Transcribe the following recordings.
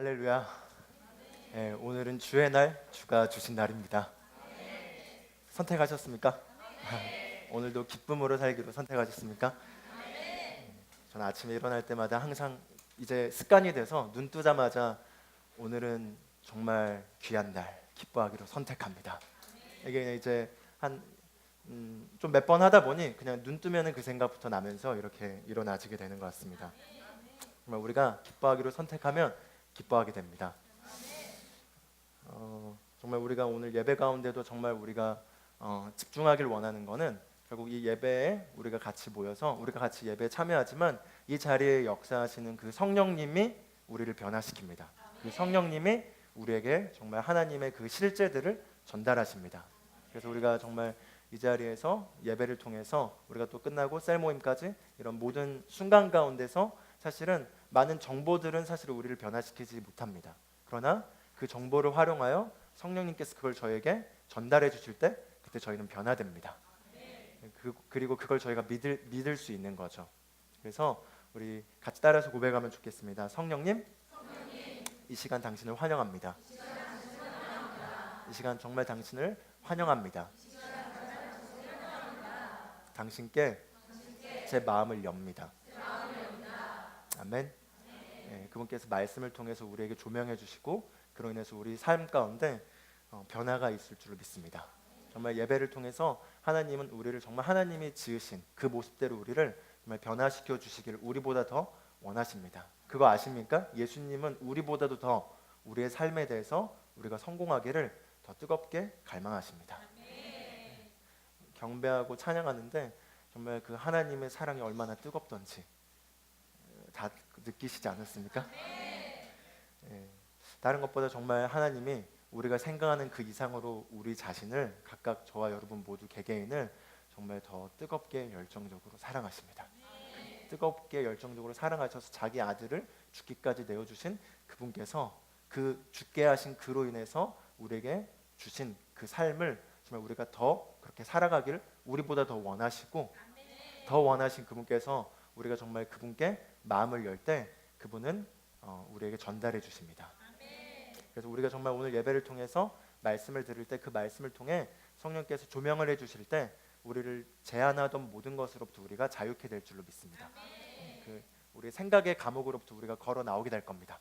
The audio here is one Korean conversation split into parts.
할렐루야. 오늘은 주의 날, 주가 주신 날입니다. 선택하셨습니까? 오늘도 기쁨으로 살기로 선택하셨습니까? 저는 아침에 일어날 때마다 항상 이제 습관이 돼서 눈 뜨자마자 오늘은 정말 귀한 날, 기뻐하기로 선택합니다. 이게 이제 한 좀 몇 번 하다 보니 그냥 눈 뜨면은 그 생각부터 나면서 이렇게 일어나지게 되는 것 같습니다. 정말 우리가 기뻐하기로 선택하면 기뻐하게 됩니다. 정말 우리가 오늘 예배 가운데도 정말 우리가 집중하길 원하는 거는 결국 이 예배에 우리가 같이 모여서 우리가 같이 예배에 참여하지만 이 자리에 역사하시는 그 성령님이 우리를 변화시킵니다. 그 성령님이 우리에게 정말 하나님의 그 실제들을 전달하십니다. 그래서 우리가 정말 이 자리에서 예배를 통해서 우리가 또 끝나고 셀 모임까지 이런 모든 순간 가운데서 사실은 많은 정보들은 사실 우리를 변화시키지 못합니다. 그러나 그 정보를 활용하여 성령님께서 그걸 저에게 전달해 주실 때 그때 저희는 변화됩니다. 그리고 그걸 저희가 믿을 수 있는 거죠. 그래서 우리 같이 따라서 고백하면 좋겠습니다. 성령님, 이 시간 당신을 환영합니다. 이 시간 정말 당신을 환영합니다. 당신께 제 마음을 엽니다. 아멘. 그분께서 말씀을 통해서 우리에게 조명해 주시고 그로 인해서 우리 삶 가운데 변화가 있을 줄로 믿습니다. 정말 예배를 통해서 하나님은 우리를 정말 하나님이 지으신 그 모습대로 우리를 정말 변화시켜 주시기를 우리보다 더 원하십니다. 그거 아십니까? 예수님은 우리보다도 더 우리의 삶에 대해서 우리가 성공하기를 더 뜨겁게 갈망하십니다. 경배하고 찬양하는데 정말 그 하나님의 사랑이 얼마나 뜨겁던지 다 느끼시지 않았습니까? 다른 것보다 정말 하나님이 우리가 생각하는 그 이상으로 우리 자신을 각각 저와 여러분 모두 개개인을 정말 더 뜨겁게 열정적으로 사랑하십니다. 뜨겁게 열정적으로 사랑하셔서 자기 아들을 죽기까지 내어주신 그분께서 그 죽게 하신 그로 인해서 우리에게 주신 그 삶을 정말 우리가 더 그렇게 살아가기를 우리보다 더 원하시고 더 원하신 그분께서 우리가 정말 그분께 마음을 열 때 그분은 우리에게 전달해 주십니다. 그래서 우리가 정말 오늘 예배를 통해서 말씀을 들을 때 그 말씀을 통해 성령께서 조명을 해주실 때 우리를 제한하던 모든 것으로부터 우리가 자유케 될 줄로 믿습니다. 그 우리의 생각의 감옥으로부터 우리가 걸어 나오게 될 겁니다.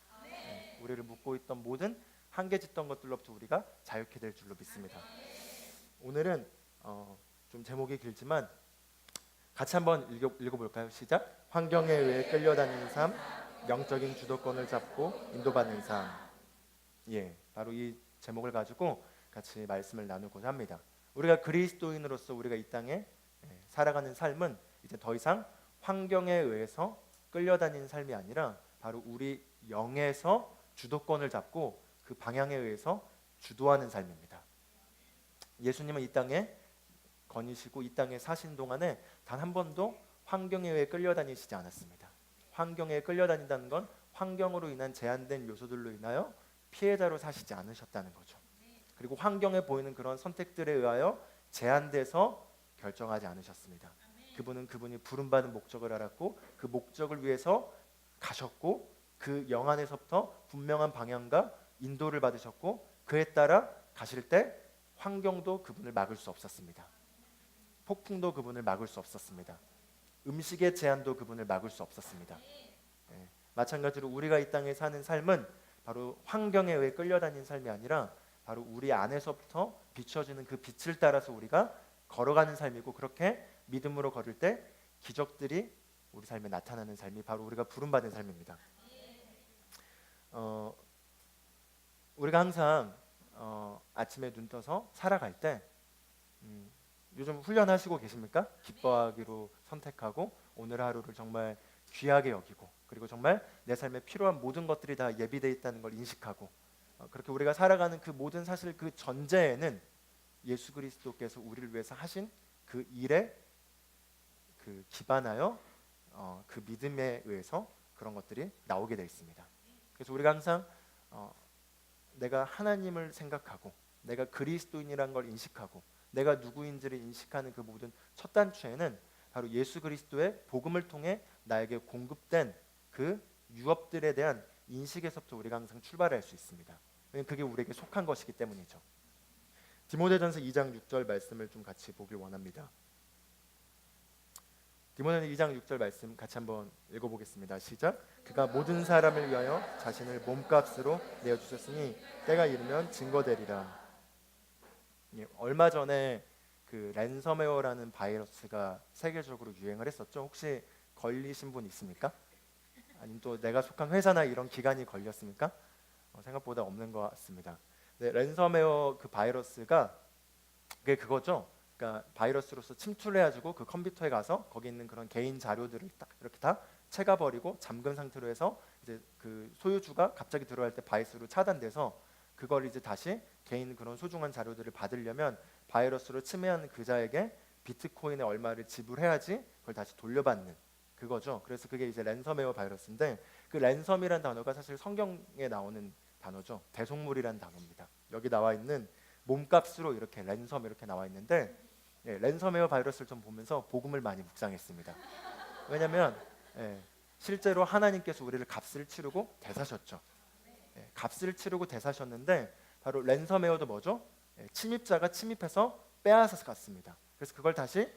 우리를 묶고 있던 모든 한계짓던 것들로부터 우리가 자유케 될 줄로 믿습니다. 오늘은 좀 제목이 길지만 같이 한번 읽어볼까요? 시작. 환경에 의해 끌려다니는 삶, 영적인 주도권을 잡고 인도받는 삶. 바로 이 제목을 가지고 같이 말씀을 나누고자 합니다. 우리가 그리스도인으로서 우리가 이 땅에 살아가는 삶은 이제 더 이상 환경에 의해서 끌려다니는 삶이 아니라 바로 우리 영에서 주도권을 잡고 그 방향에 의해서 주도하는 삶입니다. 예수님은 이 땅에 거니시고 이 땅에 사신 동안에 단 한 번도 환경에 의해 끌려다니시지 않았습니다. 환경에 의해 끌려다닌다는 건 환경으로 인한 제한된 요소들로 인하여 피해자로 사시지 않으셨다는 거죠. 그리고 환경에 보이는 그런 선택들에 의하여 제한돼서 결정하지 않으셨습니다. 그분은 그분이 부름받은 목적을 알았고 그 목적을 위해서 가셨고 그 영 안에서부터 분명한 방향과 인도를 받으셨고 그에 따라 가실 때 환경도 그분을 막을 수 없었습니다. 폭풍도 그분을 막을 수 없었습니다. 음식의 제한도 그분을 막을 수 없었습니다. 마찬가지로 우리가 이 땅에 사는 삶은 바로 환경에 의해 끌려다니는 삶이 아니라 바로 우리 안에서부터 비춰지는 그 빛을 따라서 우리가 걸어가는 삶이고 그렇게 믿음으로 걸을 때 기적들이 우리 삶에 나타나는 삶이 바로 우리가 부름받은 삶입니다. 우리가 항상 아침에 눈 떠서 살아갈 때 요즘 훈련하시고 계십니까? 기뻐하기로 선택하고 오늘 하루를 정말 귀하게 여기고 그리고 정말 내 삶에 필요한 모든 것들이 다 예비되어 있다는 걸 인식하고 그렇게 우리가 살아가는 그 모든 사실 그 전제에는 예수 그리스도께서 우리를 위해서 하신 그 일에 그 기반하여 그 믿음에 의해서 그런 것들이 나오게 되어 있습니다. 그래서 우리가 항상 내가 하나님을 생각하고 내가 그리스도인이라는 걸 인식하고 내가 누구인지를 인식하는 그 모든 첫 단추에는 바로 예수 그리스도의 복음을 통해 나에게 공급된 그 유업들에 대한 인식에서부터 우리가 항상 출발할 수 있습니다. 왜냐하면 그게 우리에게 속한 것이기 때문이죠. 디모데전서 2장 6절 말씀을 좀 같이 보길 원합니다. 디모데전서 2장 6절 말씀 같이 한번 읽어보겠습니다. 시작. 그가 모든 사람을 위하여 자신을 몸값으로 내어주셨으니 때가 이르면 증거되리라. 예, 얼마 전에 그 랜섬웨어라는 바이러스가 세계적으로 유행을 했었죠. 혹시 걸리신 분 있습니까? 아니면 또 내가 속한 회사나 이런 기관이 걸렸습니까? 생각보다 없는 것 같습니다. 네, 랜섬웨어 그 바이러스가 그게 그거죠. 그러니까 바이러스로서 침투를 해가지고 그 컴퓨터에 가서 거기 있는 그런 개인 자료들을 딱 이렇게 다 채가버리고 잠근 상태로 해서 이제 그 소유주가 갑자기 들어갈 때 바이러스로 차단돼서 그걸 이제 다시 개인 그런 소중한 자료들을 받으려면 바이러스로 침해한 그자에게 비트코인의 얼마를 지불해야지 그걸 다시 돌려받는 그거죠. 그래서 그게 이제 랜섬웨어 바이러스인데 그 랜섬이라는 단어가 사실 성경에 나오는 단어죠. 대속물이라는 단어입니다. 여기 나와 있는 몸값으로 이렇게 랜섬 이렇게 나와 있는데 예, 랜섬웨어 바이러스를 좀 보면서 복음을 많이 묵상했습니다. 왜냐하면 실제로 하나님께서 우리를 값을 치르고 대사셨죠. 값을 치르고 대사셨는데 바로 랜섬웨어도 뭐죠? 침입자가 침입해서 빼앗아서 갔습니다. 그래서 그걸 다시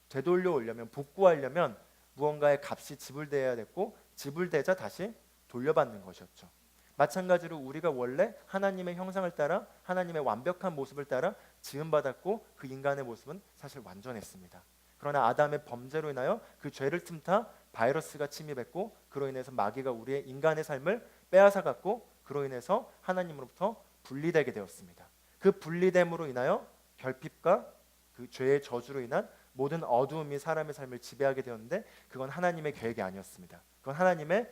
되돌려 오려면 복구하려면 무언가의 값이 지불돼야 됐고 지불되자 다시 돌려받는 것이었죠. 마찬가지로 우리가 원래 하나님의 형상을 따라 하나님의 완벽한 모습을 따라 지음받았고 그 인간의 모습은 사실 완전했습니다. 그러나 아담의 범죄로 인하여 그 죄를 틈타 바이러스가 침입했고 그로 인해서 마귀가 우리의 인간의 삶을 빼앗아갔고 그로 인해서 하나님으로부터 분리되게 되었습니다. 그 분리됨으로 인하여 결핍과 그 죄의 저주로 인한 모든 어두움이 사람의 삶을 지배하게 되었는데 그건 하나님의 계획이 아니었습니다. 그건 하나님의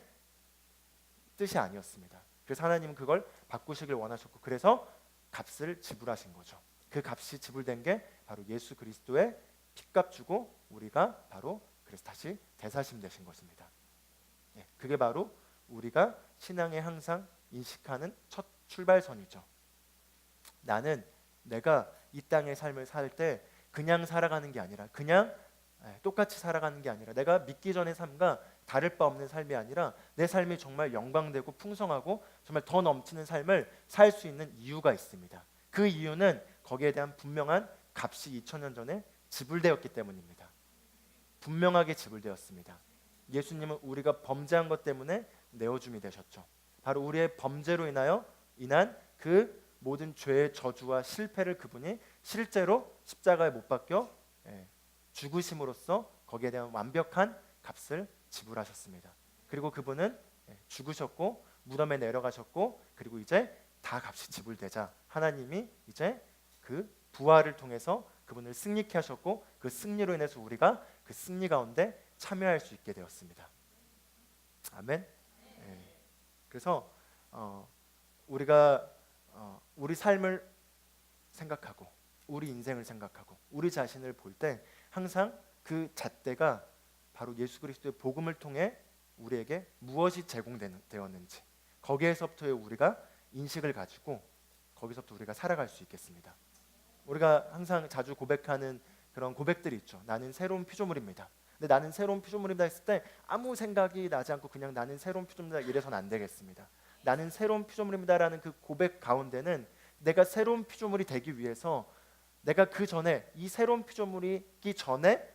뜻이 아니었습니다. 그래서 하나님은 그걸 바꾸시길 원하셨고 그래서 값을 지불하신 거죠. 그 값이 지불된 게 바로 예수 그리스도의 핏값 주고 우리가 바로 그래서 다시 대사심 되신 것입니다. 그게 바로 우리가 신앙에 항상 인식하는 첫 출발선이죠. 나는 내가 이 땅의 삶을 살 때 그냥 살아가는 게 아니라 그냥 똑같이 살아가는 게 아니라 내가 믿기 전의 삶과 다를 바 없는 삶이 아니라 내 삶이 정말 영광되고 풍성하고 정말 더 넘치는 삶을 살 수 있는 이유가 있습니다. 그 이유는 거기에 대한 분명한 값이 2000년 전에 지불되었기 때문입니다. 분명하게 지불되었습니다. 예수님은 우리가 범죄한 것 때문에 내어줌이 되셨죠. 바로 우리의 범죄로 인한 그 모든 죄의 저주와 실패를 그분이 실제로 십자가에 못 박혀 죽으심으로써 거기에 대한 완벽한 값을 지불하셨습니다. 그리고 그분은 죽으셨고 무덤에 내려가셨고 그리고 이제 다 값이 지불되자 하나님이 이제 그 부활을 통해서 그분을 승리케 하셨고 그 승리로 인해서 우리가 그 승리 가운데 참여할 수 있게 되었습니다. 아멘. 그래서 우리가 우리 삶을 생각하고 우리 인생을 생각하고 우리 자신을 볼 때 항상 그 잣대가 바로 예수 그리스도의 복음을 통해 우리에게 무엇이 제공되었는지 거기에서부터 우리가 인식을 가지고 거기서부터 우리가 살아갈 수 있겠습니다. 우리가 항상 자주 고백하는 그런 고백들이 있죠. 나는 새로운 피조물입니다. 근데 나는 새로운 피조물이다 했을 때 아무 생각이 나지 않고 그냥 나는 새로운 피조물이다 이래서는 안 되겠습니다. 나는 새로운 피조물입니다라는 그 고백 가운데는 내가 새로운 피조물이 되기 위해서 내가 그 전에 이 새로운 피조물이기 전에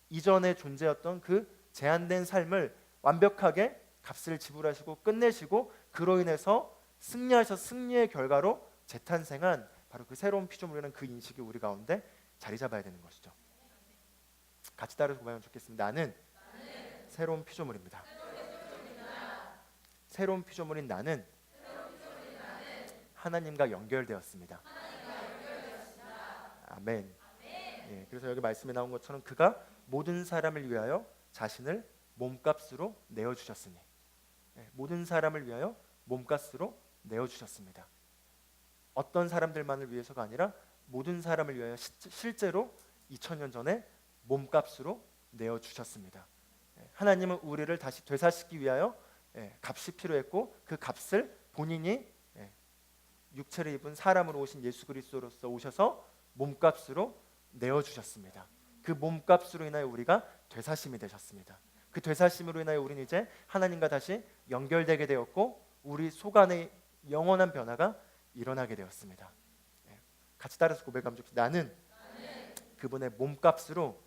이전에 존재했던 그 제한된 삶을 완벽하게 값을 지불하시고 끝내시고 그로 인해서 승리의 결과로 재탄생한 바로 그 새로운 피조물이라는 그 인식이 우리 가운데 자리 잡아야 되는 것이죠. 같이 따라서 고백하면 좋겠습니다. 나는 새로운 피조물입니다. 새로운 피조물인 나는 하나님과 연결되었습니다. 아멘. 그래서 여기 말씀에 나온 것처럼 그가 모든 사람을 위하여 자신을 몸값으로 내어주셨으니 모든 사람을 위하여 몸값으로 내어주셨습니다. 어떤 사람들만을 위해서가 아니라 모든 사람을 위하여 실제로 2000년 전에 몸값으로 내어주셨습니다. 하나님은 우리를 다시 되살시키기 위하여 값이 필요했고 그 값을 본인이 육체를 입은 사람으로 오신 예수 그리스도로서 오셔서 몸값으로 내어주셨습니다. 그 몸값으로 인하여 우리가 되사심이 되셨습니다. 그 되사심으로 인하여 우리는 이제 하나님과 다시 연결되게 되었고 우리 속 안에 영원한 변화가 일어나게 되었습니다. 같이 따라서 고백하면 좋겠습니다. 나는 그분의 몸값으로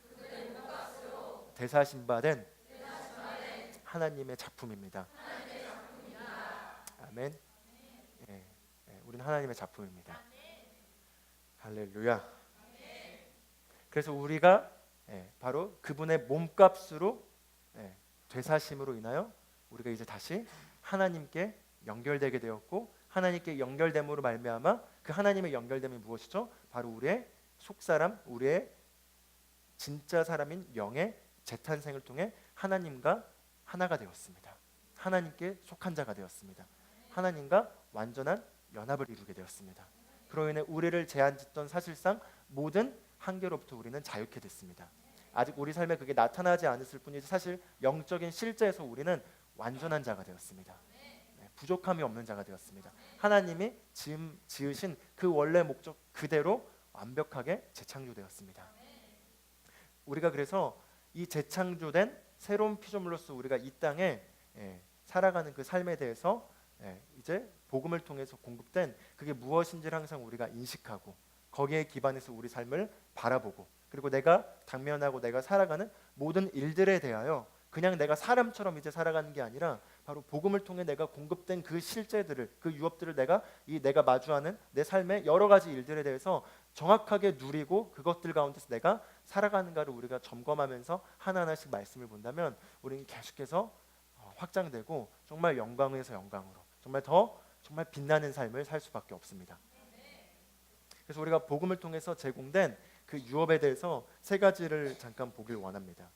되사심 받은 하나님의 작품입니다. 아멘. 우리는 하나님의 작품입니다. 할렐루야. 그래서 우리가 바로 그분의 몸값으로 되사심으로 인하여 우리가 이제 다시 하나님께 연결되게 되었고 하나님께 연결됨으로 말미암아 그 하나님의 연결됨이 무엇이죠? 바로 우리의 속사람, 우리의 진짜 사람인 영의 재탄생을 통해 하나님과 하나가 되었습니다. 하나님께 속한 자가 되었습니다. 하나님과 완전한 연합을 이루게 되었습니다. 그로 인해 우리를 제한짓던 사실상 모든 한계로부터 우리는 자유케 됐습니다. 아직 우리 삶에 그게 나타나지 않았을 뿐이지 사실 영적인 실제에서 우리는 완전한 자가 되었습니다. 부족함이 없는 자가 되었습니다. 하나님이 지으신 그 원래 목적 그대로 완벽하게 재창조되었습니다. 우리가 그래서 이 재창조된 새로운 피조물로서 우리가 이 땅에 살아가는 그 삶에 대해서 이제 복음을 통해서 공급된 그게 무엇인지를 항상 우리가 인식하고 거기에 기반해서 우리 삶을 바라보고 그리고 내가 당면하고 내가 살아가는 모든 일들에 대하여 그냥 내가 사람처럼 이제 살아가는 게 아니라 바로 복음을 통해 내가 공급된 그 실제들을 그 유업들을 내가 마주하는 내 삶의 여러 가지 일들에 대해서 정확하게 누리고 그것들 가운데서 내가 살아가는가를 우리가 점검하면서 하나하나씩 말씀을 본다면 우리는 계속해서 확장되고 정말 영광에서 영광으로 정말 빛나는 삶을 살 수밖에 없습니다. 그래서 우리가 복음을 통해서 제공된 그 유업에 대해서 세 가지를 잠깐 보길 원합니다.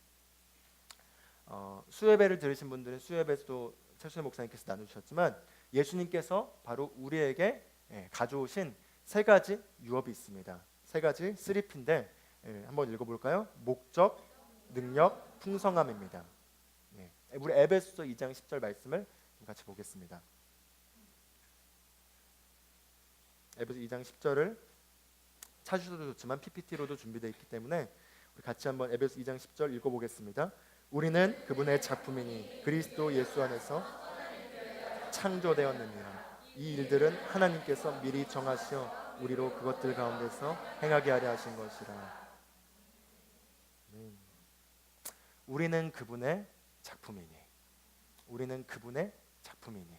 수예배를 들으신 분들은 수예배도 최수혜 목사님께서 나누셨지만 예수님께서 바로 우리에게 가져오신 세 가지 유업이 있습니다. 세 가지 3P인데 한번 읽어볼까요? 목적, 능력, 풍성함입니다. 우리 에베소서 2장 10절 말씀을 같이 보겠습니다. 에베소 2장 10절을 찾으셔도 좋지만 PPT로도 준비되어 있기 때문에 우리 같이 한번 에베소 2장 10절 읽어보겠습니다. 우리는 그분의 작품이니 그리스도 예수 안에서 창조되었느니라. 이 일들은 하나님께서 미리 정하시어 우리로 그것들 가운데서 행하게 하려 하신 것이라. 우리는 그분의 작품이니 우리는 그분의 작품이니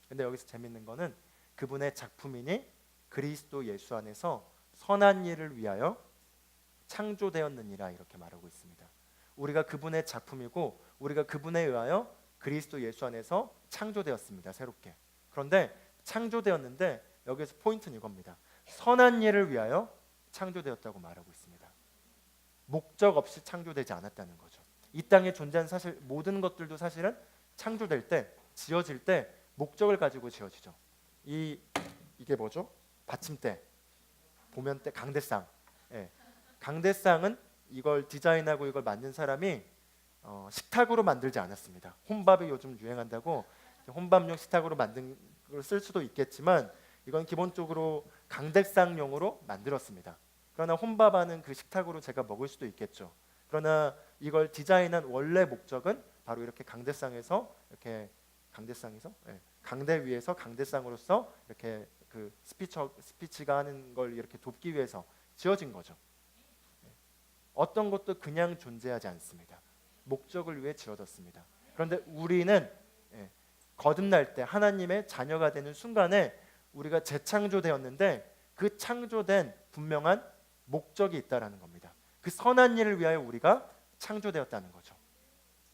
근데 여기서 재밌는 거는 그분의 작품이니 그리스도 예수 안에서 선한 일을 위하여 창조되었느니라 이렇게 말하고 있습니다. 우리가 그분의 작품이고 우리가 그분에 의하여 그리스도 예수 안에서 창조되었습니다. 새롭게. 그런데 창조되었는데 여기서 포인트는 이겁니다. 선한 일을 위하여 창조되었다고 말하고 있습니다. 목적 없이 창조되지 않았다는 거죠. 이 땅에 존재하는 사실 모든 것들도 사실은 창조될 때 지어질 때 목적을 가지고 지어지죠. 이게 뭐죠? 받침대, 보면대, 강대상. 강대상은 이걸 디자인하고 이걸 만든 사람이 식탁으로 만들지 않았습니다. 혼밥이 요즘 유행한다고 혼밥용 식탁으로 만든 걸 쓸 수도 있겠지만 이건 기본적으로 강대상용으로 만들었습니다. 그러나 혼밥하는 그 식탁으로 제가 먹을 수도 있겠죠. 그러나 이걸 디자인한 원래 목적은 바로 이렇게 강대상에서 강대 위에서 강대상으로서 이렇게 그 스피치가 하는 걸 이렇게 돕기 위해서 지어진 거죠. 어떤 것도 그냥 존재하지 않습니다. 목적을 위해 지어졌습니다. 그런데 우리는 거듭날 때 하나님의 자녀가 되는 순간에 우리가 재창조되었는데 그 창조된 분명한 목적이 있다라는 겁니다. 그 선한 일을 위하여 우리가 창조되었다는 거죠.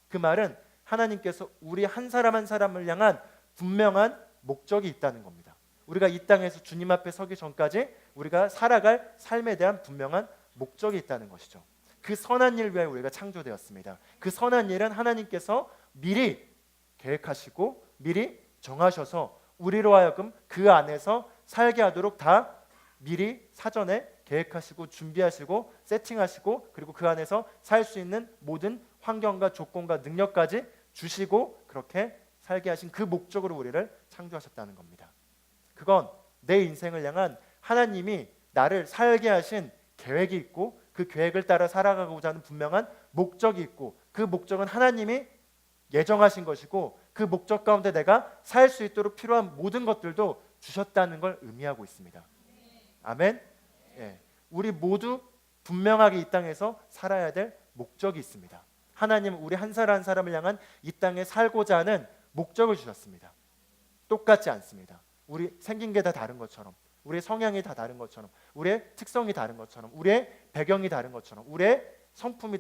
그 말은 하나님께서 우리 한 사람 한 사람을 향한 분명한 목적이 있다는 겁니다. 우리가 이 땅에서 주님 앞에 서기 전까지 우리가 살아갈 삶에 대한 분명한 목적이 있다는 것이죠. 그 선한 일을 위하여 우리가 창조되었습니다. 그 선한 일은 하나님께서 미리 계획하시고 미리 정하셔서 우리로 하여금 그 안에서 살게 하도록 다 미리 사전에 계획하시고 준비하시고 세팅하시고 그리고 그 안에서 살 수 있는 모든 환경과 조건과 능력까지 주시고 그렇게 살게 하신 그 목적으로 우리를 창조하셨다는 겁니다. 그건 내 인생을 향한 하나님이 나를 살게 하신 계획이 있고 그 계획을 따라 살아가고자 하는 분명한 목적이 있고 그 목적은 하나님이 예정하신 것이고 그 목적 가운데 내가 살 수 있도록 필요한 모든 것들도 주셨다는 걸 의미하고 있습니다. 아멘. 예. 우리 모두 분명하게 이 땅에서 살아야 될 목적이 있습니다. 하나님은 우리 한 사람 한 사람을 향한 이 땅에 살고자 하는 목적을 주셨습니다. 똑같지 않습니다. 우리 생긴 게 다 다른 것처럼, 우리의 성향이 다 다른 것처럼, 우리의 특성이 다른 것처럼, 우리의 배경이 다른 것처럼, 우리의 성품이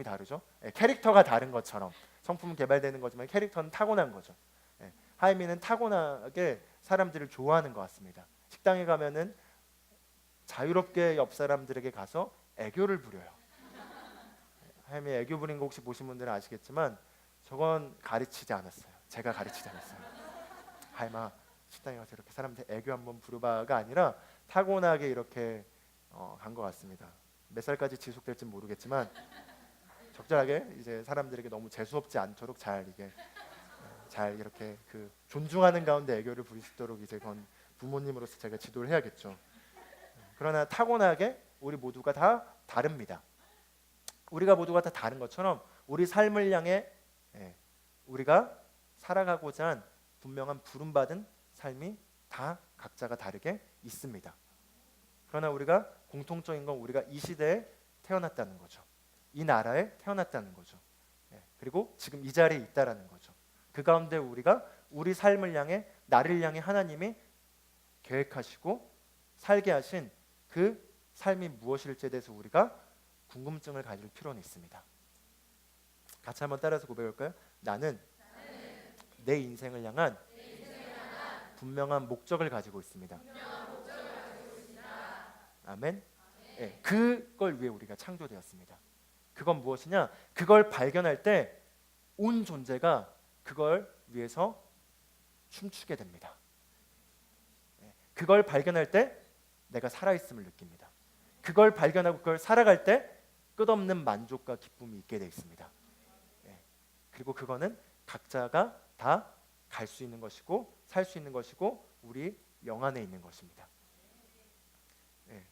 다르죠. 예, 캐릭터가 다른 것처럼. 성품은 개발되는 거지만 캐릭터는 타고난 거죠. 예, 하이미는 타고나게 사람들을 좋아하는 것 같습니다. 식당에 가면은 자유롭게 옆 사람들에게 가서 애교를 부려요. 하이미 애교 부린 거 혹시 보신 분들은 아시겠지만 저건 가르치지 않았어요. 제가 가르치지 않았어요. 하이마 식당에 가서 이렇게 사람들 애교 한번 부려봐가 아니라 타고나게 이렇게 간 것 같습니다. 몇 살까지 지속될지 모르겠지만 적절하게 이제 사람들에게 너무 재수없지 않도록 잘 이렇게 그 존중하는 가운데 애교를 부릴 수 있도록 이제 그건 부모님으로서 제가 지도를 해야겠죠. 그러나 타고나게 우리 모두가 다 다릅니다. 우리가 모두가 다 다른 것처럼 우리 삶을 향해 우리가 살아가고자 한 분명한 부름받은 삶이 다 각자가 다르게 있습니다. 그러나 우리가 공통적인 건 우리가 이 시대에 태어났다는 거죠. 이 나라에 태어났다는 거죠. 그리고 지금 이 자리에 있다라는 거죠. 그 가운데 우리가 우리 삶을 향해 나를 향해 하나님이 계획하시고 살게 하신 그 삶이 무엇일지에 대해서 우리가 궁금증을 가질 필요는 있습니다. 같이 한번 따라서 고백할까요? 나는 내 인생을 향한 분명한 목적을 가지고 있습니다. 아멘. 네, 그걸 위해 우리가 창조되었습니다. 그건 무엇이냐? 그걸 발견할 때 온 존재가 그걸 위해서 춤추게 됩니다. 그걸 발견할 때 내가 살아있음을 느낍니다. 그걸 발견하고 그걸 살아갈 때 끝없는 만족과 기쁨이 있게 되어 있습니다. 그리고 그거는 각자가 다 갈 수 있는 것이고 살 수 있는 것이고 우리 영 안에 있는 것입니다.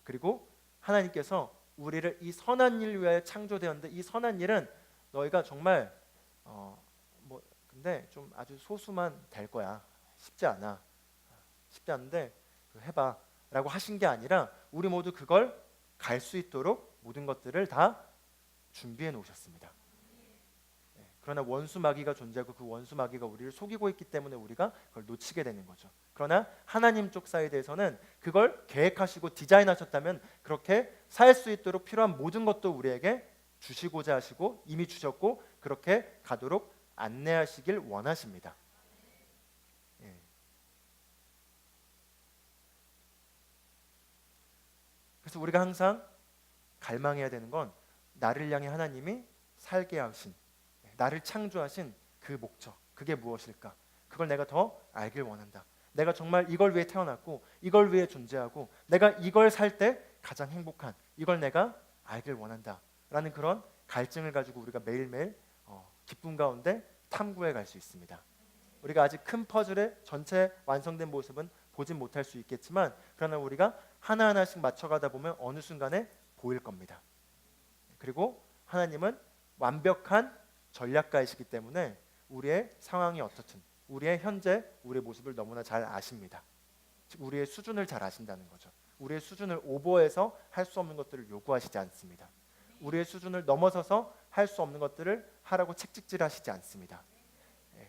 그리고 하나님께서 우리를 이 선한 일 위하여 창조되었는데 이 선한 일은 너희가 정말 근데 좀 아주 소수만 될 거야. 쉽지 않은데 해봐 라고 하신 게 아니라 우리 모두 그걸 갈 수 있도록 모든 것들을 다 준비해 놓으셨습니다. 그러나 원수 마귀가 존재하고 그 원수 마귀가 우리를 속이고 있기 때문에 우리가 그걸 놓치게 되는 거죠. 그러나 하나님 쪽 사이드에서는 그걸 계획하시고 디자인하셨다면 그렇게 살 수 있도록 필요한 모든 것도 우리에게 주시고자 하시고 이미 주셨고 그렇게 가도록 안내하시길 원하십니다. 그래서 우리가 항상 갈망해야 되는 건 나를 향해 하나님이 살게 하신 나를 창조하신 그 목적 그게 무엇일까? 그걸 내가 더 알길 원한다. 내가 정말 이걸 위해 태어났고 이걸 위해 존재하고 내가 이걸 살 때 가장 행복한 이걸 내가 알길 원한다 라는 그런 갈증을 가지고 우리가 매일매일 기쁨 가운데 탐구해 갈 수 있습니다. 우리가 아직 큰 퍼즐의 전체 완성된 모습은 보진 못할 수 있겠지만 그러나 우리가 하나하나씩 맞춰가다 보면 어느 순간에 보일 겁니다. 그리고 하나님은 완벽한 전략가이시기 때문에 우리의 상황이 어떻든 우리의 현재 우리의 모습을 너무나 잘 아십니다. 즉 우리의 수준을 잘 아신다는 거죠. 우리의 수준을 오버해서 할 수 없는 것들을 요구하시지 않습니다. 우리의 수준을 넘어서서 할 수 없는 것들을 하라고 책찍질하시지 않습니다.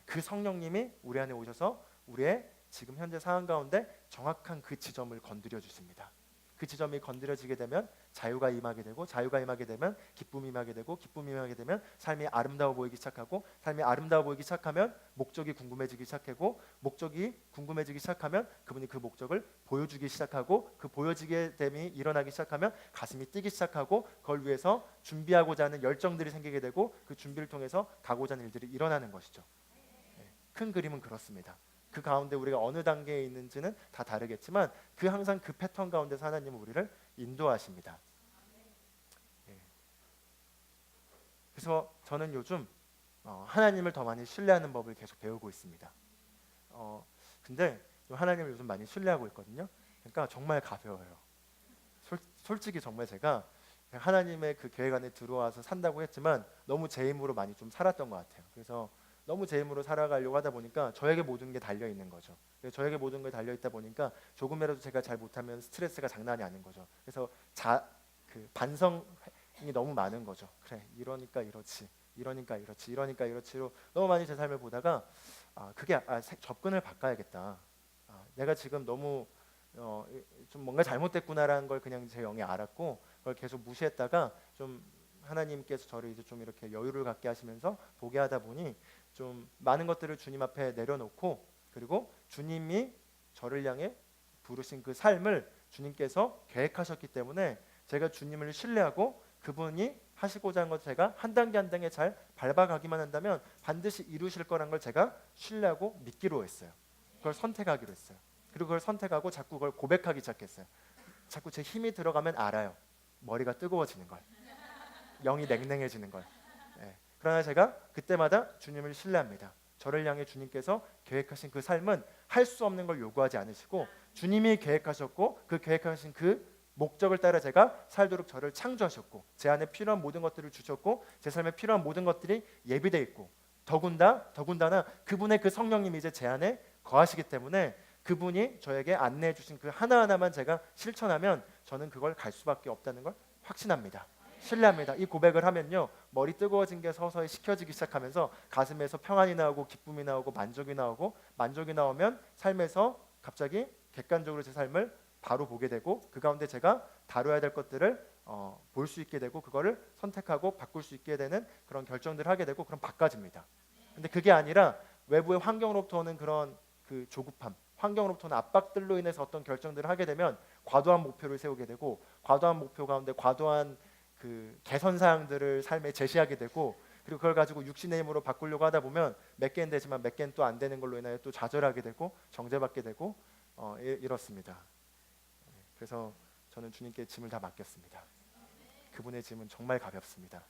그 성령님이 우리 안에 오셔서 우리의 지금 현재 상황 가운데 정확한 그 지점을 건드려 주십니다. 그 지점이 건드려지게 되면 자유가 임하게 되고 자유가 임하게 되면 기쁨이 임하게 되고 기쁨이 임하게 되면 삶이 아름다워 보이기 시작하고 삶이 아름다워 보이기 시작하면 목적이 궁금해지기 시작하고 목적이 궁금해지기 시작하면 그분이 그 목적을 보여주기 시작하고 그 보여지게 됨이 일어나기 시작하면 가슴이 뛰기 시작하고 그걸 위해서 준비하고자 하는 열정들이 생기게 되고 그 준비를 통해서 가고자 하는 일들이 일어나는 것이죠. 큰 그림은 그렇습니다. 그 가운데 우리가 어느 단계에 있는지는 다 다르겠지만 항상 그 패턴 가운데서 하나님은 우리를 인도하십니다. 그래서 저는 요즘 하나님을 더 많이 신뢰하는 법을 계속 배우고 있습니다. 근데 하나님을 요즘 많이 신뢰하고 있거든요. 그러니까 정말 가벼워요. 솔직히 정말 제가 하나님의 그 계획 안에 들어와서 산다고 했지만 너무 제 힘으로 많이 좀 살았던 것 같아요. 그래서 너무 제 힘으로 살아가려고 하다 보니까 저에게 모든 게 달려 있는 거죠. 그래서 저에게 모든 게 달려 있다 보니까 조금이라도 제가 잘 못하면 스트레스가 장난이 아닌 거죠. 그래서 그 반성이 너무 많은 거죠. 그래, 이러니까 이렇지, 이러니까 이렇지, 이러니까 이렇지로 너무 많이 제 삶을 보다가 접근을 바꿔야겠다. 내가 지금 너무 좀 뭔가 잘못됐구나라는 걸 그냥 제 영에 알았고, 그걸 계속 무시했다가 좀 하나님께서 저를 이제 좀 이렇게 여유를 갖게 하시면서 보게 하다 보니 좀 많은 것들을 주님 앞에 내려놓고, 그리고 주님이 저를 향해 부르신 그 삶을 주님께서 계획하셨기 때문에 제가 주님을 신뢰하고 그분이 하시고자 한 것 제가 한 단계 한 단계 잘 밟아가기만 한다면 반드시 이루실 거란 걸 제가 신뢰하고 믿기로 했어요. 그걸 선택하기로 했어요. 그리고 그걸 선택하고 자꾸 그걸 고백하기 시작했어요. 자꾸 제 힘이 들어가면 알아요. 머리가 뜨거워지는 걸, 영이 냉랭해지는 걸. 그러나 제가 그때마다 주님을 신뢰합니다. 저를 향해 주님께서 계획하신 그 삶은 할 수 없는 걸 요구하지 않으시고 주님이 계획하셨고 그 계획하신 그 목적을 따라 제가 살도록 저를 창조하셨고 제 안에 필요한 모든 것들을 주셨고 제 삶에 필요한 모든 것들이 예비되어 있고 더군다나 그분의 그 성령님이 이제 제 안에 거하시기 때문에 그분이 저에게 안내해 주신 그 하나하나만 제가 실천하면 저는 그걸 갈 수밖에 없다는 걸 확신합니다. 신뢰합니다. 이 고백을 하면요, 머리 뜨거워진 게 서서히 식혀지기 시작하면서 가슴에서 평안이 나오고 기쁨이 나오고 만족이 나오면 삶에서 갑자기 객관적으로 제 삶을 바로 보게 되고 그 가운데 제가 다뤄야 될 것들을 볼 수 있게 되고 그거를 선택하고 바꿀 수 있게 되는 그런 결정들을 하게 되고 그럼 바꿔집니다. 근데 그게 아니라 외부의 환경으로부터 오는 그런 그 조급함, 환경으로부터 오는 압박들로 인해서 어떤 결정들을 하게 되면 과도한 목표를 세우게 되고 과도한 목표 가운데 과도한 그 개선 사항들을 삶에 제시하게 되고 그리고 그걸 가지고 육신의 힘으로 바꾸려고 하다 보면 몇 개는 되지만 몇 개는 또 안 되는 걸로 인하여 또 좌절하게 되고 정죄받게 되고 이렇습니다. 그래서 저는 주님께 짐을 다 맡겼습니다. 그분의 짐은 정말 가볍습니다.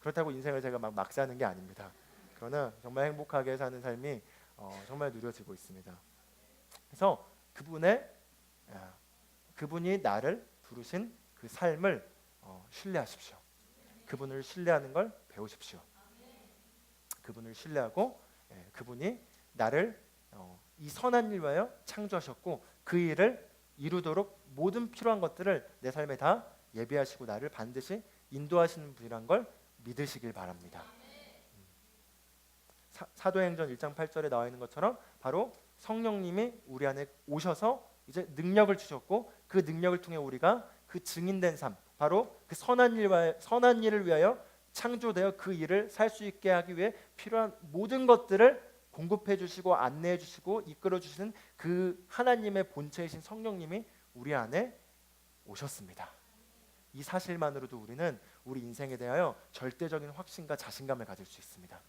그렇다고 인생을 제가 막 사는 게 아닙니다. 그러나 정말 행복하게 사는 삶이 정말 누려지고 있습니다. 그래서 그분이 나를 부르신 그 삶을 신뢰하십시오. 그분을 신뢰하는 걸 배우십시오. 그분을 신뢰하고 그분이 나를 이 선한 일 위하여 창조하셨고 그 일을 이루도록 모든 필요한 것들을 내 삶에 다 예비하시고 나를 반드시 인도하시는 분이란 걸 믿으시길 바랍니다. 사도행전 1장 8절에 나와 있는 것처럼 바로 성령님이 우리 안에 오셔서 이제 능력을 주셨고 그 능력을 통해 우리가 그 증인된 삶, 바로 그 선한 일을 위하여 창조되어 그 일을 살 수 있게 하기 위해 필요한 모든 것들을 공급해 주시고 안내해 주시고 이끌어 주시는 그 하나님의 본체이신 성령님이 우리 안에 오셨습니다. 이 사실만으로도 우리는 우리 인생에 대하여 절대적인 확신과 자신감을 가질 수 있습니다.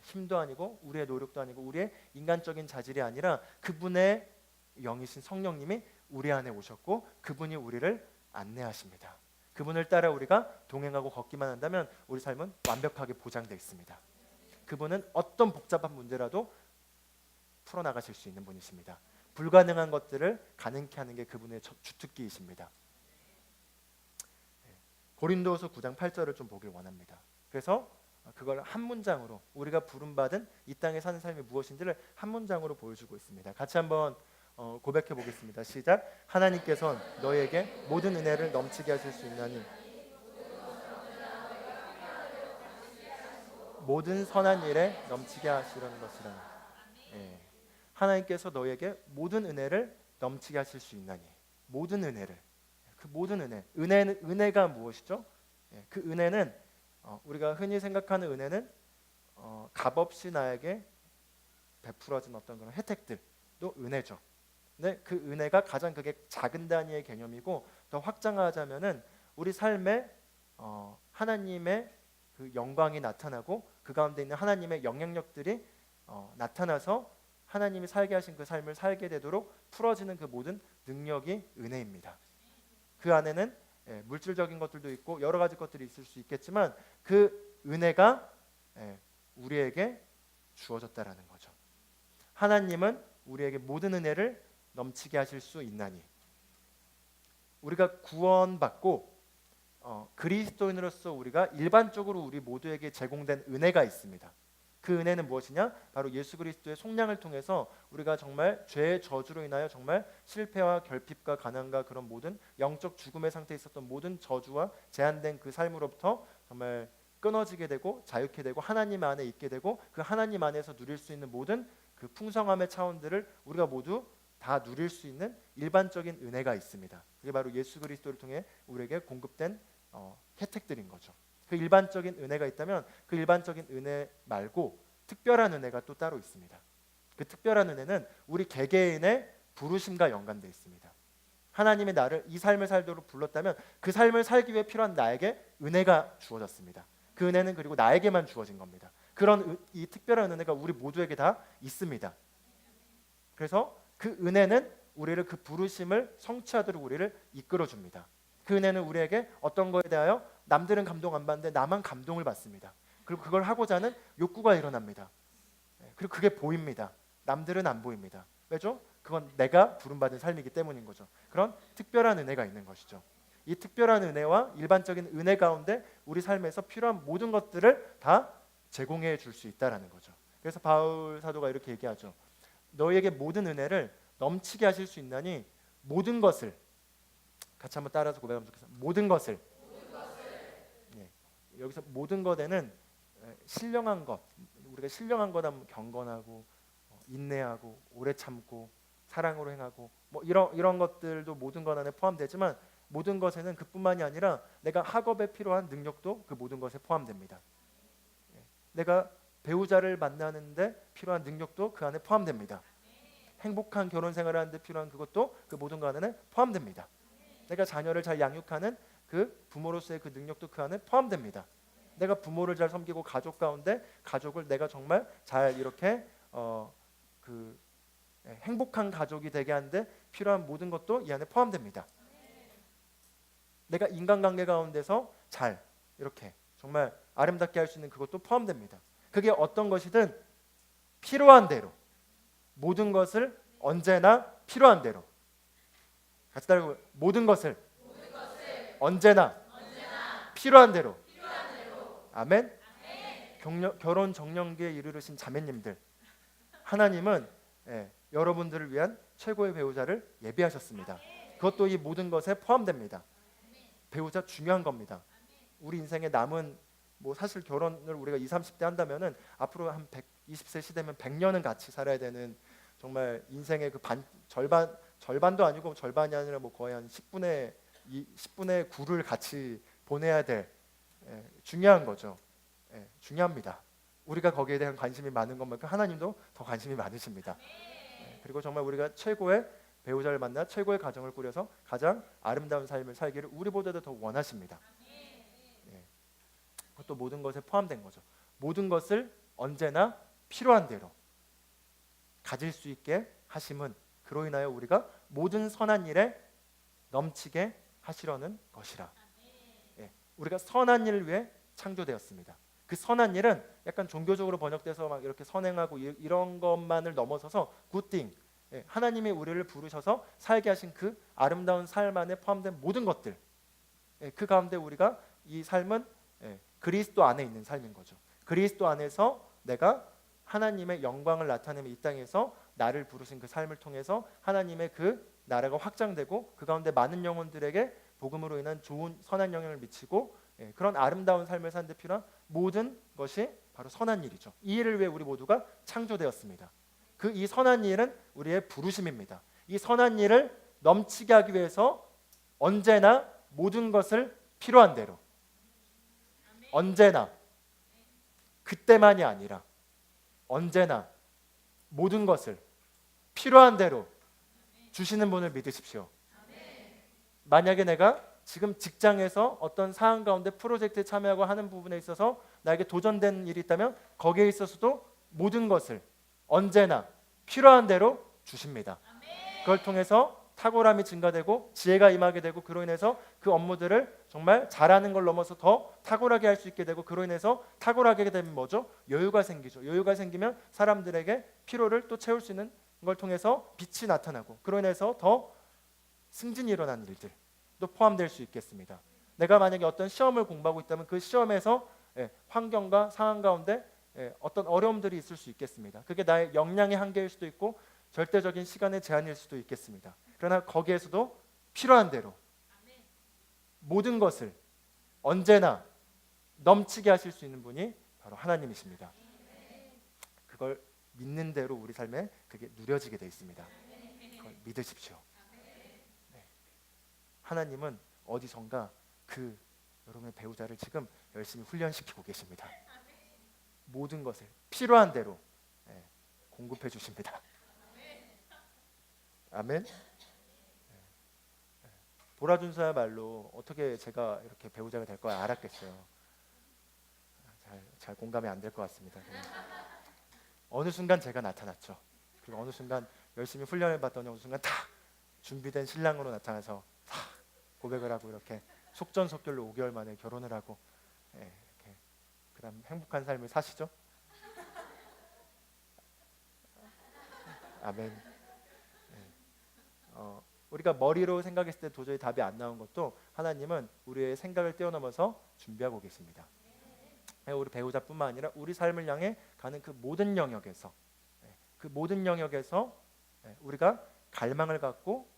힘도 아니고 우리의 노력도 아니고 우리의 인간적인 자질이 아니라 그분의 영이신 성령님이 우리 안에 오셨고 그분이 우리를 안내하십니다. 그분을 따라 우리가 동행하고 걷기만 한다면 우리 삶은 완벽하게 보장되어 있습니다. 그분은 어떤 복잡한 문제라도 풀어나가실 수 있는 분이십니다. 불가능한 것들을 가능케 하는 게 그분의 주특기이십니다. 고린도후서 9장 8절을 좀 보길 원합니다. 그래서 그걸 한 문장으로 우리가 부름받은 이 땅에 사는 삶이 무엇인지를 한 문장으로 보여주고 있습니다. 같이 한번 고백해 보겠습니다. 시작. 하나님께서는 너에게 모든 은혜를 넘치게 하실 수 있나니 모든 선한 일에 넘치게 하시려는 것이라. 하나님께서 너에게 모든 은혜를 넘치게 하실 수 있나니 모든 은혜를 그 모든 은혜가 무엇이죠? 그 은혜는 우리가 흔히 생각하는 은혜는 값없이 나에게 베풀어진 어떤 그런 혜택들도 은혜죠. 근데 그 은혜가 가장 그게 작은 단위의 개념이고 더 확장하자면은 우리 삶에 하나님의 그 영광이 나타나고 그 가운데 있는 하나님의 영향력들이 나타나서 하나님이 살게 하신 그 삶을 살게 되도록 풀어지는 그 모든 능력이 은혜입니다. 그 안에는 물질적인 것들도 있고 여러 가지 것들이 있을 수 있겠지만 그 은혜가 우리에게 주어졌다라는 거죠. 하나님은 우리에게 모든 은혜를 넘치게 하실 수 있나니 우리가 구원받고 그리스도인으로서 우리가 일반적으로 우리 모두에게 제공된 은혜가 있습니다. 그 은혜는 무엇이냐? 바로 예수 그리스도의 속량을 통해서 우리가 정말 죄의 저주로 인하여 정말 실패와 결핍과 가난과 그런 모든 영적 죽음의 상태에 있었던 모든 저주와 제한된 그 삶으로부터 정말 끊어지게 되고 자유케 되고 하나님 안에 있게 되고 그 하나님 안에서 누릴 수 있는 모든 그 풍성함의 차원들을 우리가 모두 다 누릴 수 있는 일반적인 은혜가 있습니다. 그게 바로 예수 그리스도를 통해 우리에게 공급된 혜택들인 거죠. 그 일반적인 은혜가 있다면 그 일반적인 은혜 말고 특별한 은혜가 또 따로 있습니다. 그 특별한 은혜는 우리 개개인의 부르심과 연관되어 있습니다. 하나님이 나를 이 삶을 살도록 불렀다면 그 삶을 살기 위해 필요한 나에게 은혜가 주어졌습니다. 그 은혜는 그리고 나에게만 주어진 겁니다. 그런 이 특별한 은혜가 우리 모두에게 다 있습니다. 그래서 그 은혜는 우리를 그 부르심을 성취하도록 우리를 이끌어줍니다. 그 은혜는 우리에게 어떤 거에 대하여 남들은 감동 안 받는데 나만 감동을 받습니다. 그리고 그걸 하고자 하는 욕구가 일어납니다. 그리고 그게 보입니다. 남들은 안 보입니다. 왜죠? 그건 내가 부름받은 삶이기 때문인 거죠. 그런 특별한 은혜가 있는 것이죠. 이 특별한 은혜와 일반적인 은혜 가운데 우리 삶에서 필요한 모든 것들을 다 제공해 줄 수 있다는 거죠. 그래서 바울 사도가 이렇게 얘기하죠. 너희에게 모든 은혜를 넘치게 하실 수 있나니 모든 것을 같이 한번 따라서 고백하면 좋겠어요. 모든 것을. 예. 여기서 모든 것에는 신령한 것, 우리가 신령한 것하면 경건하고 인내하고 오래 참고 사랑으로 행하고 뭐 이런 것들도 모든 것 안에 포함되지만 모든 것에는 그뿐만이 아니라 내가 학업에 필요한 능력도 그 모든 것에 포함됩니다. 예. 내가 배우자를 만나는데 필요한 능력도 그 안에 포함됩니다. 행복한 결혼 생활을 하는데 필요한 그것도 그 모든 것 안에 포함됩니다. 내가 자녀를 잘 양육하는 그 부모로서의 그 능력도 그 안에 포함됩니다. 내가 부모를 잘 섬기고 가족 가운데 가족을 내가 정말 잘 이렇게 행복한 가족이 되게 하는데 필요한 모든 것도 이 안에 포함됩니다. 내가 인간관계 가운데서 잘 이렇게 정말 아름답게 할 수 있는 그것도 포함됩니다. 그게 어떤 것이든 필요한 대로 모든 것을 언제나 필요한 대로 같이 따라고 모든 것을 언제나 필요한 대로 아멘. 결혼 정년기에 이르르신 자매님들 하나님은 여러분들을 위한 최고의 배우자를 예비하셨습니다. 그것도 이 모든 것에 포함됩니다. 배우자 중요한 겁니다. 우리 인생에 남은 뭐 사실 결혼을 우리가 20, 30대 한다면은 앞으로 한 20세 시대면 100년은 같이 살아야 되는 정말 인생의 그 절반도 아니고 절반이 아니라 뭐 거의 한 10분의 9를 같이 보내야 될 중요한 거죠. 중요합니다. 우리가 거기에 대한 관심이 많은 것만큼 하나님도 더 관심이 많으십니다. 그리고 정말 우리가 최고의 배우자를 만나 최고의 가정을 꾸려서 가장 아름다운 삶을 살기를 우리보다도 더 원하십니다. 그것도 모든 것에 포함된 거죠. 모든 것을 언제나 필요한 대로 가질 수 있게 하심은 그로 인하여 우리가 모든 선한 일에 넘치게 하시려는 것이라. 우리가 선한 일을 위해 창조되었습니다. 그 선한 일은 약간 종교적으로 번역돼서 막 이렇게 선행하고 이런 것만을 넘어서서 굿띵, 하나님이 우리를 부르셔서 살게 하신 그 아름다운 삶 안에 포함된 모든 것들, 그 가운데 우리가 이 삶은 그리스도 안에 있는 삶인 거죠. 그리스도 안에서 내가 하나님의 영광을 나타내며 이 땅에서 나를 부르신 그 삶을 통해서 하나님의 그 나라가 확장되고 그 가운데 많은 영혼들에게 복음으로 인한 좋은 선한 영향을 미치고 그런 아름다운 삶을 사는 데 필요한 모든 것이 바로 선한 일이죠. 이 일을 위해 우리 모두가 창조되었습니다. 그 이 선한 일은 우리의 부르심입니다. 이 선한 일을 넘치게 하기 위해서 언제나 모든 것을 필요한 대로 언제나 그때만이 아니라 언제나 모든 것을 필요한 대로 주시는 분을 믿으십시오. 만약에 내가 지금 직장에서 어떤 사안 가운데 프로젝트에 참여하고 하는 부분에 있어서 나에게 도전된 일이 있다면 거기에 있어서도 모든 것을 언제나 필요한 대로 주십니다. 그걸 통해서 탁월함이 증가되고 지혜가 임하게 되고 그로 인해서 그 업무들을 정말 잘하는 걸 넘어서 더 탁월하게 할 수 있게 되고 그로 인해서 탁월하게 되면 뭐죠? 여유가 생기죠. 여유가 생기면 사람들에게 피로를 또 채울 수 있는 걸 통해서 빛이 나타나고 그로 인해서 더 승진이 일어나는 일들도 포함될 수 있겠습니다. 내가 만약에 어떤 시험을 공부하고 있다면 그 시험에서 환경과 상황 가운데 어떤 어려움들이 있을 수 있겠습니다. 그게 나의 역량의 한계일 수도 있고 절대적인 시간의 제한일 수도 있겠습니다. 그러나 거기에서도 필요한 대로 모든 것을 언제나 넘치게 하실 수 있는 분이 바로 하나님이십니다. 그걸 믿는 대로 우리 삶에 그게 누려지게 되어 있습니다. 그걸 믿으십시오. 네. 하나님은 어디선가 그 여러분의 배우자를 지금 열심히 훈련시키고 계십니다. 모든 것을 필요한 대로 공급해 주십니다. 아멘. 보라준사야말로 어떻게 제가 이렇게 배우자가 될 거야 알았겠어요. 잘 공감이 안 될 것 같습니다. 어느 순간 제가 나타났죠. 그리고 어느 순간 열심히 훈련을 받더니 어느 순간 탁 준비된 신랑으로 나타나서 탁 고백을 하고 이렇게 속전속결로 5개월 만에 결혼을 하고 이렇게 그다음 행복한 삶을 사시죠. 아멘. 우리가 머리로 생각했을 때 도저히 답이 안 나온 것도 하나님은 우리의 생각을 뛰어넘어서 준비하고 계십니다. 우리 배우자뿐만 아니라 우리 삶을 향해 가는 그 모든 영역에서 우리가 갈망을 갖고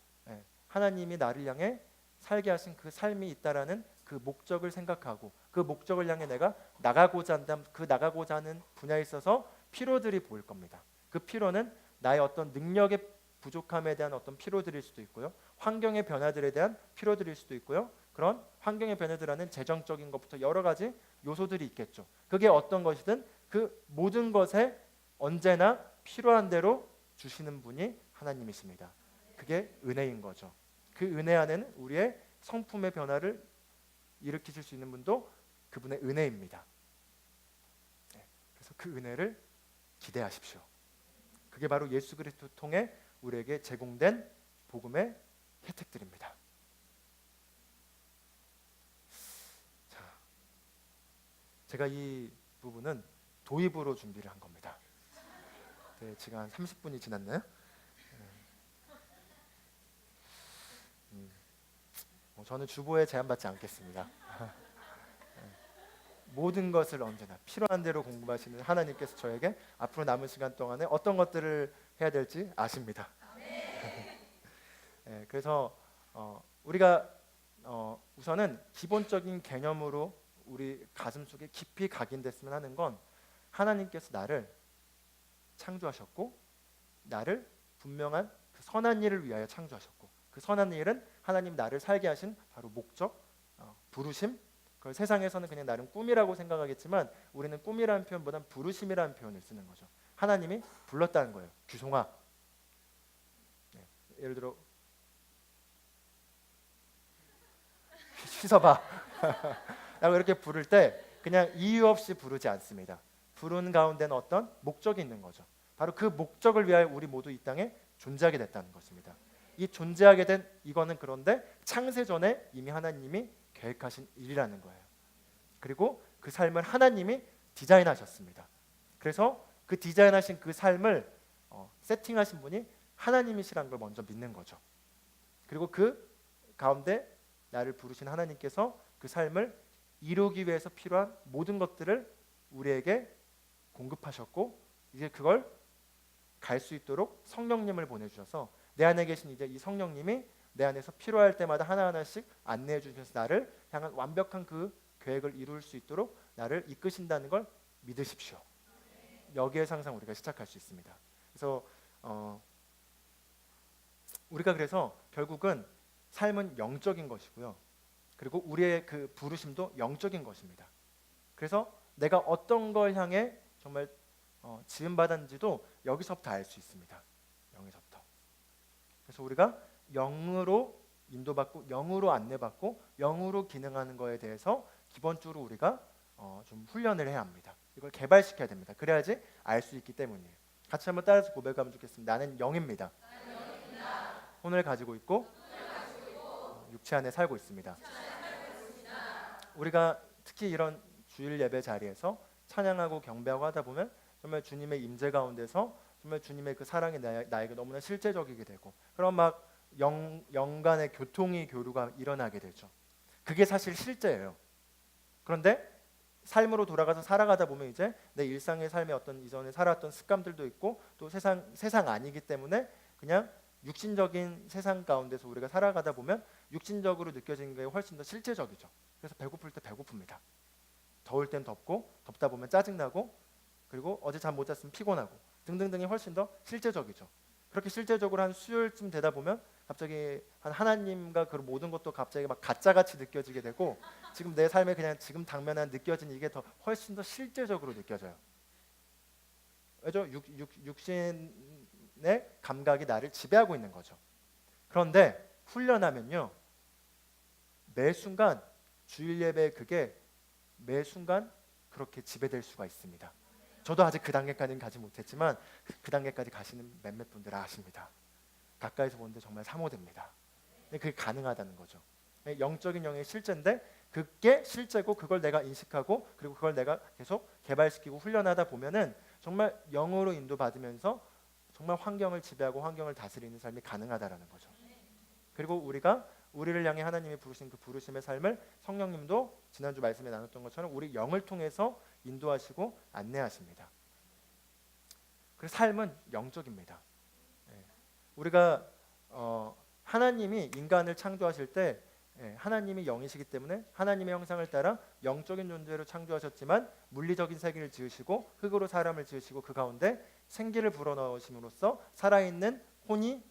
하나님이 나를 향해 살게 하신 그 삶이 있다라는 그 목적을 생각하고 그 목적을 향해 내가 나가고자 한다면 그 나가고자 하는 분야에 있어서 필요들이 보일 겁니다. 그 필요는 나의 어떤 능력의 부족함에 대한 어떤 필요들일 수도 있고요. 환경의 변화들에 대한 필요들일 수도 있고요. 그런 환경의 변화들하는 재정적인 것부터 여러 가지 요소들이 있겠죠. 그게 어떤 것이든 그 모든 것에 언제나 필요한 대로 주시는 분이 하나님이십니다. 그게 은혜인 거죠. 그 은혜 안에는 우리의 성품의 변화를 일으키실 수 있는 분도 그분의 은혜입니다. 그래서 그 은혜를 기대하십시오. 그게 바로 예수 그리스도 통해 우리에게 제공된 복음의 혜택들입니다. 자, 제가 이 부분은 도입으로 준비를 한 겁니다. 네, 지금 한 30분이 지났나요? 저는 주보에 제한받지 않겠습니다. 모든 것을 언제나 필요한 대로 공급하시는 하나님께서 저에게 앞으로 남은 시간 동안에 어떤 것들을 해야 될지 아십니다. 그래서 우리가 우선은 기본적인 개념으로 우리 가슴속에 깊이 각인됐으면 하는 건 하나님께서 나를 창조하셨고 나를 분명한 그 선한 일을 위하여 창조하셨고 그 선한 일은 하나님 나를 살게 하신 바로 목적, 부르심. 그걸 세상에서는 그냥 나름 꿈이라고 생각하겠지만 우리는 꿈이라는 표현보다는 부르심이라는 표현을 쓰는 거죠. 하나님이 불렀다는 거예요. 규송아. 예를 들어 씻어봐 라고 이렇게 부를 때 그냥 이유 없이 부르지 않습니다. 부르는 가운데는 어떤 목적이 있는 거죠. 바로 그 목적을 위하여 우리 모두 이 땅에 존재하게 됐다는 것입니다. 이 존재하게 된 이거는 그런데 창세 전에 이미 하나님이 계획하신 일이라는 거예요. 그리고 그 삶을 하나님이 디자인하셨습니다. 그래서 그 디자인하신 그 삶을 세팅하신 분이 하나님이시라는 걸 먼저 믿는 거죠. 그리고 그 가운데 나를 부르신 하나님께서 그 삶을 이루기 위해서 필요한 모든 것들을 우리에게 공급하셨고 이제 그걸 갈 수 있도록 성령님을 보내주셔서 내 안에 계신 이제 이 성령님이 내 안에서 필요할 때마다 하나하나씩 안내해 주셔서 나를 향한 완벽한 그 계획을 이룰 수 있도록 나를 이끄신다는 걸 믿으십시오. 여기에서 항상 우리가 시작할 수 있습니다. 그래서 우리가 그래서 결국은 삶은 영적인 것이고요. 그리고 우리의 그 부르심도 영적인 것입니다. 그래서 내가 어떤 걸 향해 정말 지음받았는지도 여기서부터 알 수 있습니다. 영에서부터. 그래서 우리가 영으로 인도받고 영으로 안내받고 영으로 기능하는 거에 대해서 기본적으로 우리가 좀 훈련을 해야 합니다. 이걸 개발시켜야 됩니다. 그래야지 알 수 있기 때문이에요. 같이 한번 따라서 고백하면 좋겠습니다. 나는 영입니다. 혼을 가지고 있고 육체 안에 살고 있습니다. 우리가 특히 이런 주일 예배 자리에서 찬양하고 경배하고 하다 보면 정말 주님의 임재 가운데서 정말 주님의 그 사랑이 나에게 너무나 실제적이게 되고 그런 막 영 간의 교류가 일어나게 되죠. 그게 사실 실제예요. 그런데 삶으로 돌아가서 살아가다 보면 이제 내 일상의 삶에 어떤 이전에 살았던 습관들도 있고 또 세상 아니기 때문에 그냥 육신적인 세상 가운데서 우리가 살아가다 보면 육신적으로 느껴지는 게 훨씬 더 실제적이죠. 그래서 배고플 때 배고픕니다. 더울 땐 덥고 덥다 보면 짜증나고 그리고 어제 잠 못 잤으면 피곤하고 등등등이 훨씬 더 실제적이죠. 그렇게 실제적으로 한 수요일쯤 되다 보면 갑자기 한 하나님과 그 모든 것도 갑자기 막 가짜같이 느껴지게 되고 지금 내 삶에 그냥 지금 당면에 느껴지는 이게 더 훨씬 더 실제적으로 느껴져요. 왜죠? 육신의 감각이 나를 지배하고 있는 거죠. 그런데 훈련하면요, 매 순간 주일 예배 그게 매 순간 그렇게 지배될 수가 있습니다. 저도 아직 그 단계까지는 가지 못했지만 그 단계까지 가시는 몇몇 분들 아십니다. 가까이서 보는데 정말 사모됩니다. 그게 가능하다는 거죠. 영적인 영의 실제인데 그게 실제고 그걸 내가 인식하고 그리고 그걸 내가 계속 개발시키고 훈련하다 보면은 정말 영으로 인도받으면서 정말 환경을 지배하고 환경을 다스리는 삶이 가능하다라는 거죠. 그리고 우리를 향해 하나님이 부르신 그 부르심의 삶을 성령님도 지난주 말씀에 나눴던 것처럼 우리 영을 통해서 인도하시고 안내하십니다. 그래서 삶은 영적입니다. 우리가 하나님이 인간을 창조하실 때 하나님이 영이시기 때문에 하나님의 형상을 따라 영적인 존재로 창조하셨지만 물리적인 세계를 지으시고 흙으로 사람을 지으시고 그 가운데 생기를 불어넣으심으로써 살아있는 혼이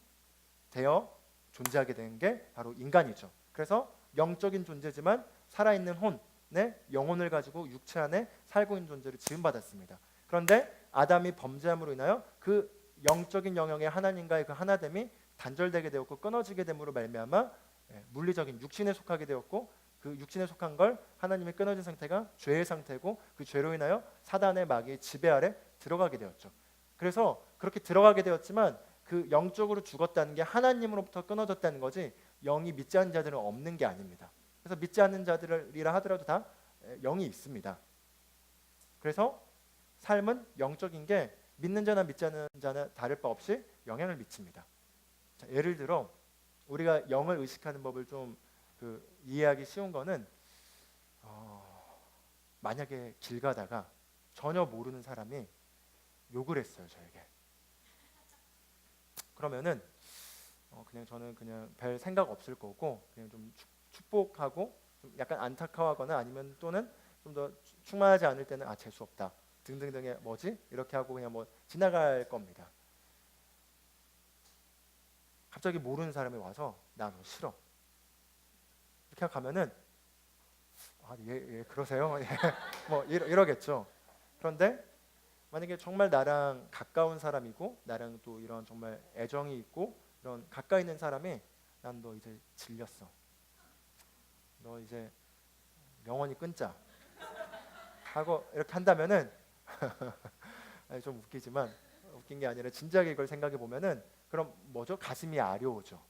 되어 존재하게 된 게 바로 인간이죠. 그래서 영적인 존재지만 살아있는 혼의 영혼을 가지고 육체 안에 살고 있는 존재를 지음받았습니다. 그런데 아담이 범죄함으로 인하여 그 영적인 영역의 하나님과의 그 하나됨이 단절되게 되었고 끊어지게 됨으로 말미암아 물리적인 육신에 속하게 되었고 그 육신에 속한 걸 하나님이 끊어진 상태가 죄의 상태고 그 죄로 인하여 사단의 마귀의 지배 아래 들어가게 되었죠. 그래서 그렇게 들어가게 되었지만 그 영적으로 죽었다는 게 하나님으로부터 끊어졌다는 거지 영이 믿지 않는 자들은 없는 게 아닙니다. 그래서 믿지 않는 자들이라 하더라도 다 영이 있습니다. 그래서 삶은 영적인 게 믿는 자나 믿지 않는 자나 다를 바 없이 영향을 미칩니다. 자, 예를 들어 우리가 영을 의식하는 법을 좀 이해하기 쉬운 거는 만약에 길 가다가 전혀 모르는 사람이 욕을 했어요 저에게. 그러면은 그냥 저는 그냥 별 생각 없을 거고 그냥 좀 축복하고 좀 약간 안타까워하거나 아니면 또는 좀 더 충만하지 않을 때는 재수 없다 등등등의 뭐지 이렇게 하고 그냥 뭐 지나갈 겁니다. 갑자기 모르는 사람이 와서 나 너 싫어 이렇게 가면은 얘 그러세요? 뭐 이러겠죠. 그런데 만약에 정말 나랑 가까운 사람이고 나랑 또 이런 정말 애정이 있고 이런 가까이 있는 사람이 난 너 이제 질렸어. 너 이제 영원히 끊자. 하고 이렇게 한다면은 좀 웃기지만 웃긴 게 아니라 진지하게 이걸 생각해 보면은 그럼 뭐죠? 가슴이 아려오죠.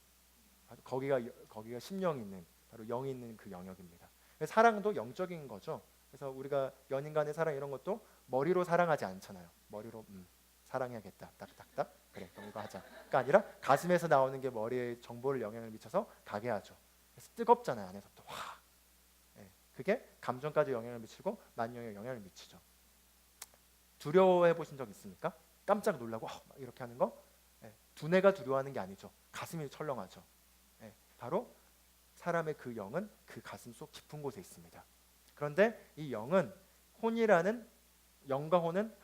거기가 심령이 있는 바로 영이 있는 그 영역입니다. 사랑도 영적인 거죠. 그래서 우리가 연인 간의 사랑 이런 것도 머리로 사랑하지 않잖아요. 머리로 사랑해야겠다. 딱딱딱. 그래 그럼 이거 하자가 아니라 가슴에서 나오는 게 머리에 정보를 영향을 미쳐서 가게 하죠. 그래서 뜨겁잖아요. 안에서부터 와. 그게 감정까지 영향을 미치고 만영에 영향을 미치죠. 두려워해 보신 적 있습니까? 깜짝 놀라고 이렇게 하는 거? 두뇌가 두려워하는 게 아니죠. 가슴이 철렁하죠. 바로 사람의 그 영은 그 가슴 속 깊은 곳에 있습니다. 그런데 이 영은 혼이라는 영과 혼은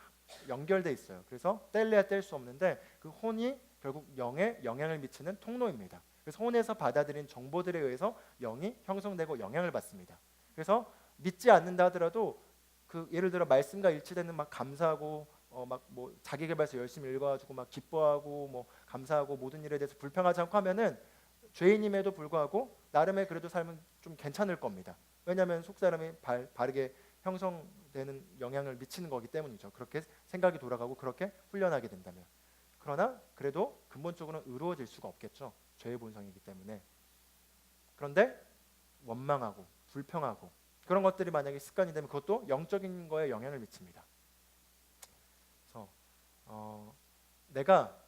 연결돼 있어요. 그래서 뗄래야 뗄 수 없는데 그 혼이 결국 영에 영향을 미치는 통로입니다. 그래서 혼에서 받아들인 정보들에 의해서 영이 형성되고 영향을 받습니다. 그래서 믿지 않는다 하더라도 그 예를 들어 말씀과 일치되는 막 감사하고 막 뭐 자기계발서 열심히 읽어가지고 막 기뻐하고 뭐 감사하고 모든 일에 대해서 불평하지 않고 하면은 죄인임에도 불구하고 나름의 그래도 삶은 좀 괜찮을 겁니다. 왜냐하면 속사람이 바르게 형성되는 영향을 미치는 거기 때문이죠. 그렇게 생각이 돌아가고 그렇게 훈련하게 된다면. 그러나 그래도 근본적으로는 의로워질 수가 없겠죠. 죄의 본성이기 때문에. 그런데 원망하고 불평하고 그런 것들이 만약에 습관이 되면 그것도 영적인 거에 영향을 미칩니다. 그래서 내가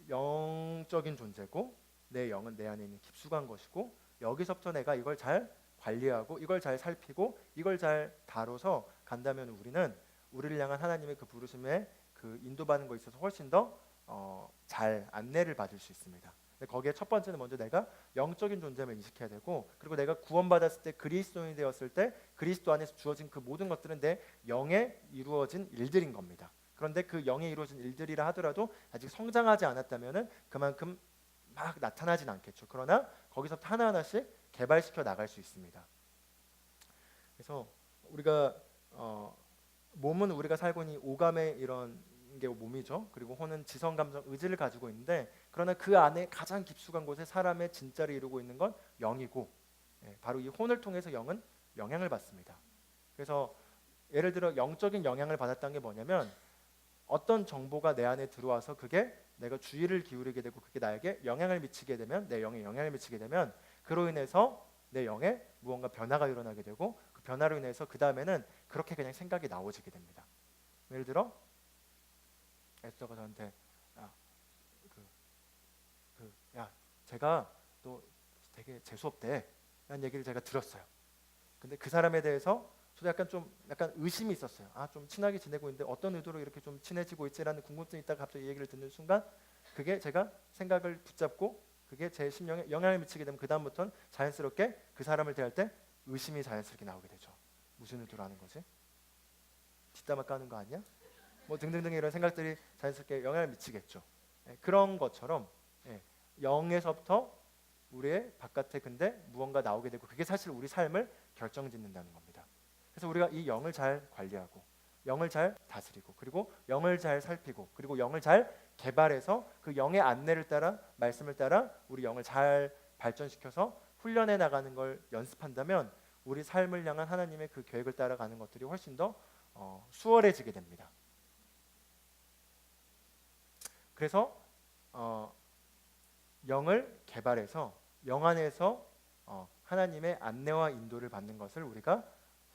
영적인 존재고 내 영은 내 안에 있는 깊숙한 것이고 여기서부터 내가 이걸 잘 관리하고 이걸 잘 살피고 이걸 잘 다뤄서 간다면 우리는 우리를 향한 하나님의 그 부르심에 그 인도받는 거에 있어서 훨씬 더 잘 안내를 받을 수 있습니다. 근데 거기에 첫 번째는 먼저 내가 영적인 존재를 인식해야 되고, 그리고 내가 구원받았을 때 그리스도인이 되었을 때 그리스도 안에서 주어진 그 모든 것들은 내 영에 이루어진 일들인 겁니다. 그런데 그 영에 이루어진 일들이라 하더라도 아직 성장하지 않았다면은 그만큼 막 나타나진 않겠죠. 그러나 거기서부터 하나하나씩 개발시켜 나갈 수 있습니다. 그래서 우리가 몸은 우리가 살고 있는 오감의 이런 게 몸이죠. 그리고 혼은 지성, 감정, 의지를 가지고 있는데, 그러나 그 안에 가장 깊숙한 곳에 사람의 진짜를 이루고 있는 건 영이고, 바로 이 혼을 통해서 영은 영향을 받습니다. 그래서 예를 들어 영적인 영향을 받았다는 게 뭐냐면, 어떤 정보가 내 안에 들어와서 그게 내가 주의를 기울이게 되고 그게 나에게 영향을 미치게 되면, 내 영에 영향을 미치게 되면 그로 인해서 내 영에 무언가 변화가 일어나게 되고, 그 변화로 인해서 그 다음에는 그렇게 그냥 생각이 나오지게 됩니다. 예를 들어 에스더가 저한테 야, 제가 또 되게 재수없대 라는 얘기를 제가 들었어요. 근데 그 사람에 대해서 저도 약간 의심이 있었어요. 좀 친하게 지내고 있는데 어떤 의도로 이렇게 좀 친해지고 있지라는 궁금증이 있다가 갑자기 이 얘기를 듣는 순간 그게 제가 생각을 붙잡고 그게 제 심령에 영향을 미치게 되면 그 다음부터는 자연스럽게 그 사람을 대할 때 의심이 자연스럽게 나오게 되죠. 무슨 의도로 하는 거지? 뒷담화 까는 거 아니야? 뭐 등등등 이런 생각들이 자연스럽게 영향을 미치겠죠. 그런 것처럼 영에서부터 우리의 바깥에 근데 무언가 나오게 되고 그게 사실 우리 삶을 결정짓는다는 겁니다. 그래서 우리가 이 영을 잘 관리하고 영을 잘 다스리고 그리고 영을 잘 살피고 그리고 영을 잘 개발해서 그 영의 안내를 따라 말씀을 따라 우리 영을 잘 발전시켜서 훈련해 나가는 걸 연습한다면 우리 삶을 향한 하나님의 그 계획을 따라가는 것들이 훨씬 더 수월해지게 됩니다. 그래서 영을 개발해서 영 안에서 하나님의 안내와 인도를 받는 것을 우리가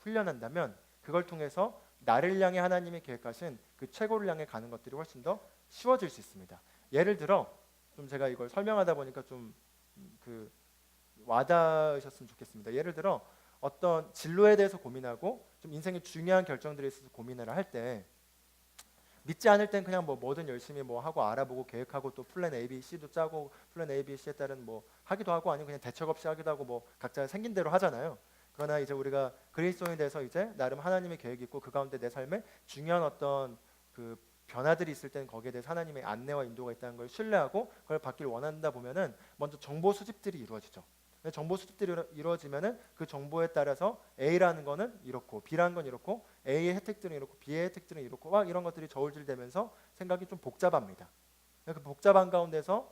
훈련한다면 그걸 통해서 나를 향해 하나님이 계획하신 그 최고를 향해 가는 것들이 훨씬 더 쉬워질 수 있습니다. 예를 들어 좀 제가 이걸 설명하다 보니까 좀 와닿으셨으면 좋겠습니다. 예를 들어 어떤 진로에 대해서 고민하고 좀 인생의 중요한 결정들에 있어서 고민을 할 때 믿지 않을 땐 그냥 뭐든 열심히 하고 알아보고 계획하고 또 플랜 A, B, C도 짜고 플랜 A, B, C에 따른 하기도 하고 아니면 그냥 대책 없이 하기도 하고 각자 생긴 대로 하잖아요. 그러나 이제 우리가 그리스도인이 돼서 이제 나름 하나님의 계획이 있고 그 가운데 내 삶에 중요한 어떤 그 변화들이 있을 때는 거기에 대해서 하나님의 안내와 인도가 있다는 걸 신뢰하고 그걸 받길 원한다 보면은 먼저 정보 수집들이 이루어지죠. 정보 수집들이 이루어지면은 그 정보에 따라서 A라는 거는 이렇고 B라는 건 이렇고 A의 혜택들은 이렇고 B의 혜택들은 이렇고 막 이런 것들이 저울질되면서 생각이 좀 복잡합니다. 그 복잡한 가운데서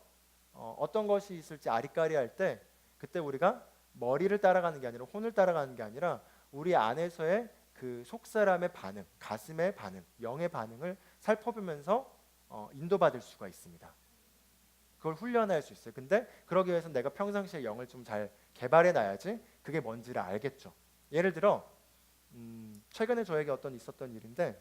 어떤 것이 있을지 아리까리할 때 그때 우리가 머리를 따라가는 게 아니라 혼을 따라가는 게 아니라 우리 안에서의 그 속사람의 반응, 가슴의 반응, 영의 반응을 살펴보면서 인도받을 수가 있습니다. 그걸 훈련할 수 있어요. 근데 그러기 위해서는 내가 평상시에 영을 좀 잘 개발해 놔야지 그게 뭔지를 알겠죠. 예를 들어 최근에 저에게 있었던 일인데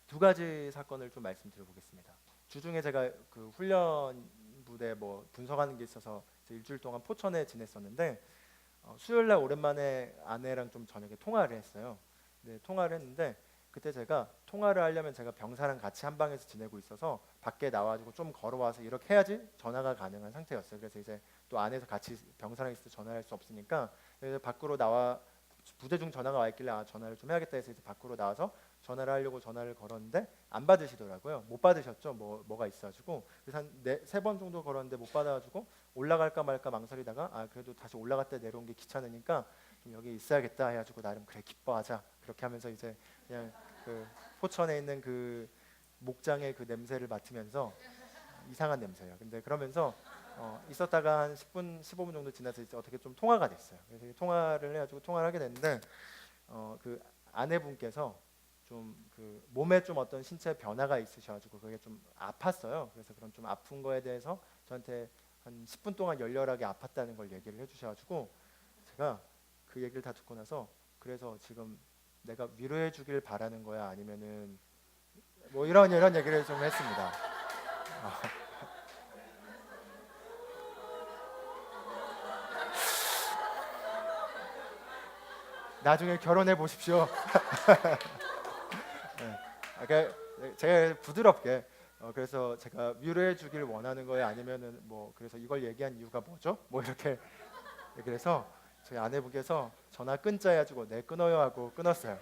두 가지 사건을 좀 말씀드려 보겠습니다. 주중에 제가 그 훈련 부대 분석하는 게 있어서 일주일 동안 포천에 지냈었는데 수요일 날 오랜만에 아내랑 좀 저녁에 통화를 했어요. 네, 통화를 했는데 그때 제가 통화를 하려면 제가 병사랑 같이 한 방에서 지내고 있어서 밖에 나와가지고 좀 걸어와서 이렇게 해야지 전화가 가능한 상태였어요. 그래서 이제 또 안에서 같이 병사랑 있을 때 전화할 수 없으니까 밖으로 나와 부대 중 전화가 와 있길래 전화를 좀 해야겠다 해서 이제 밖으로 나와서 전화를 하려고 전화를 걸었는데 안 받으시더라고요. 못 받으셨죠? 뭐가 있어가지고 그래서 한 세 번 정도 걸었는데 못 받아가지고 올라갈까 말까 망설이다가 그래도 다시 올라갔다 내려온 게 귀찮으니까 좀 여기 있어야겠다 해가지고 나름 그래 기뻐하자 그렇게 하면서 이제 그냥 그 포천에 있는 그 목장의 그 냄새를 맡으면서 이상한 냄새예요. 근데 그러면서 있었다가 한 10분, 15분 정도 지나서 이제 어떻게 좀 통화가 됐어요. 그래서 통화를 해가지고 통화를 하게 됐는데 그 아내분께서 좀 그 몸에 좀 어떤 신체 변화가 있으셔가지고 그게 좀 아팠어요. 그래서 그런 좀 아픈 거에 대해서 저한테 한 10분 동안 열렬하게 아팠다는 걸 얘기를 해주셔가지고 제가 그 얘기를 다 듣고 나서 그래서 지금 내가 위로해 주길 바라는 거야 아니면은 이런 얘기를 좀 했습니다. 나중에 결혼해 보십시오. 네. 그러니까 제가 부드럽게 그래서 제가 위로해 주길 원하는 거예요? 아니면은 뭐 그래서 이걸 얘기한 이유가 뭐죠? 뭐 이렇게 그래서 저희 아내분께서 전화 끊자 해가지고 네 끊어요 하고 끊었어요.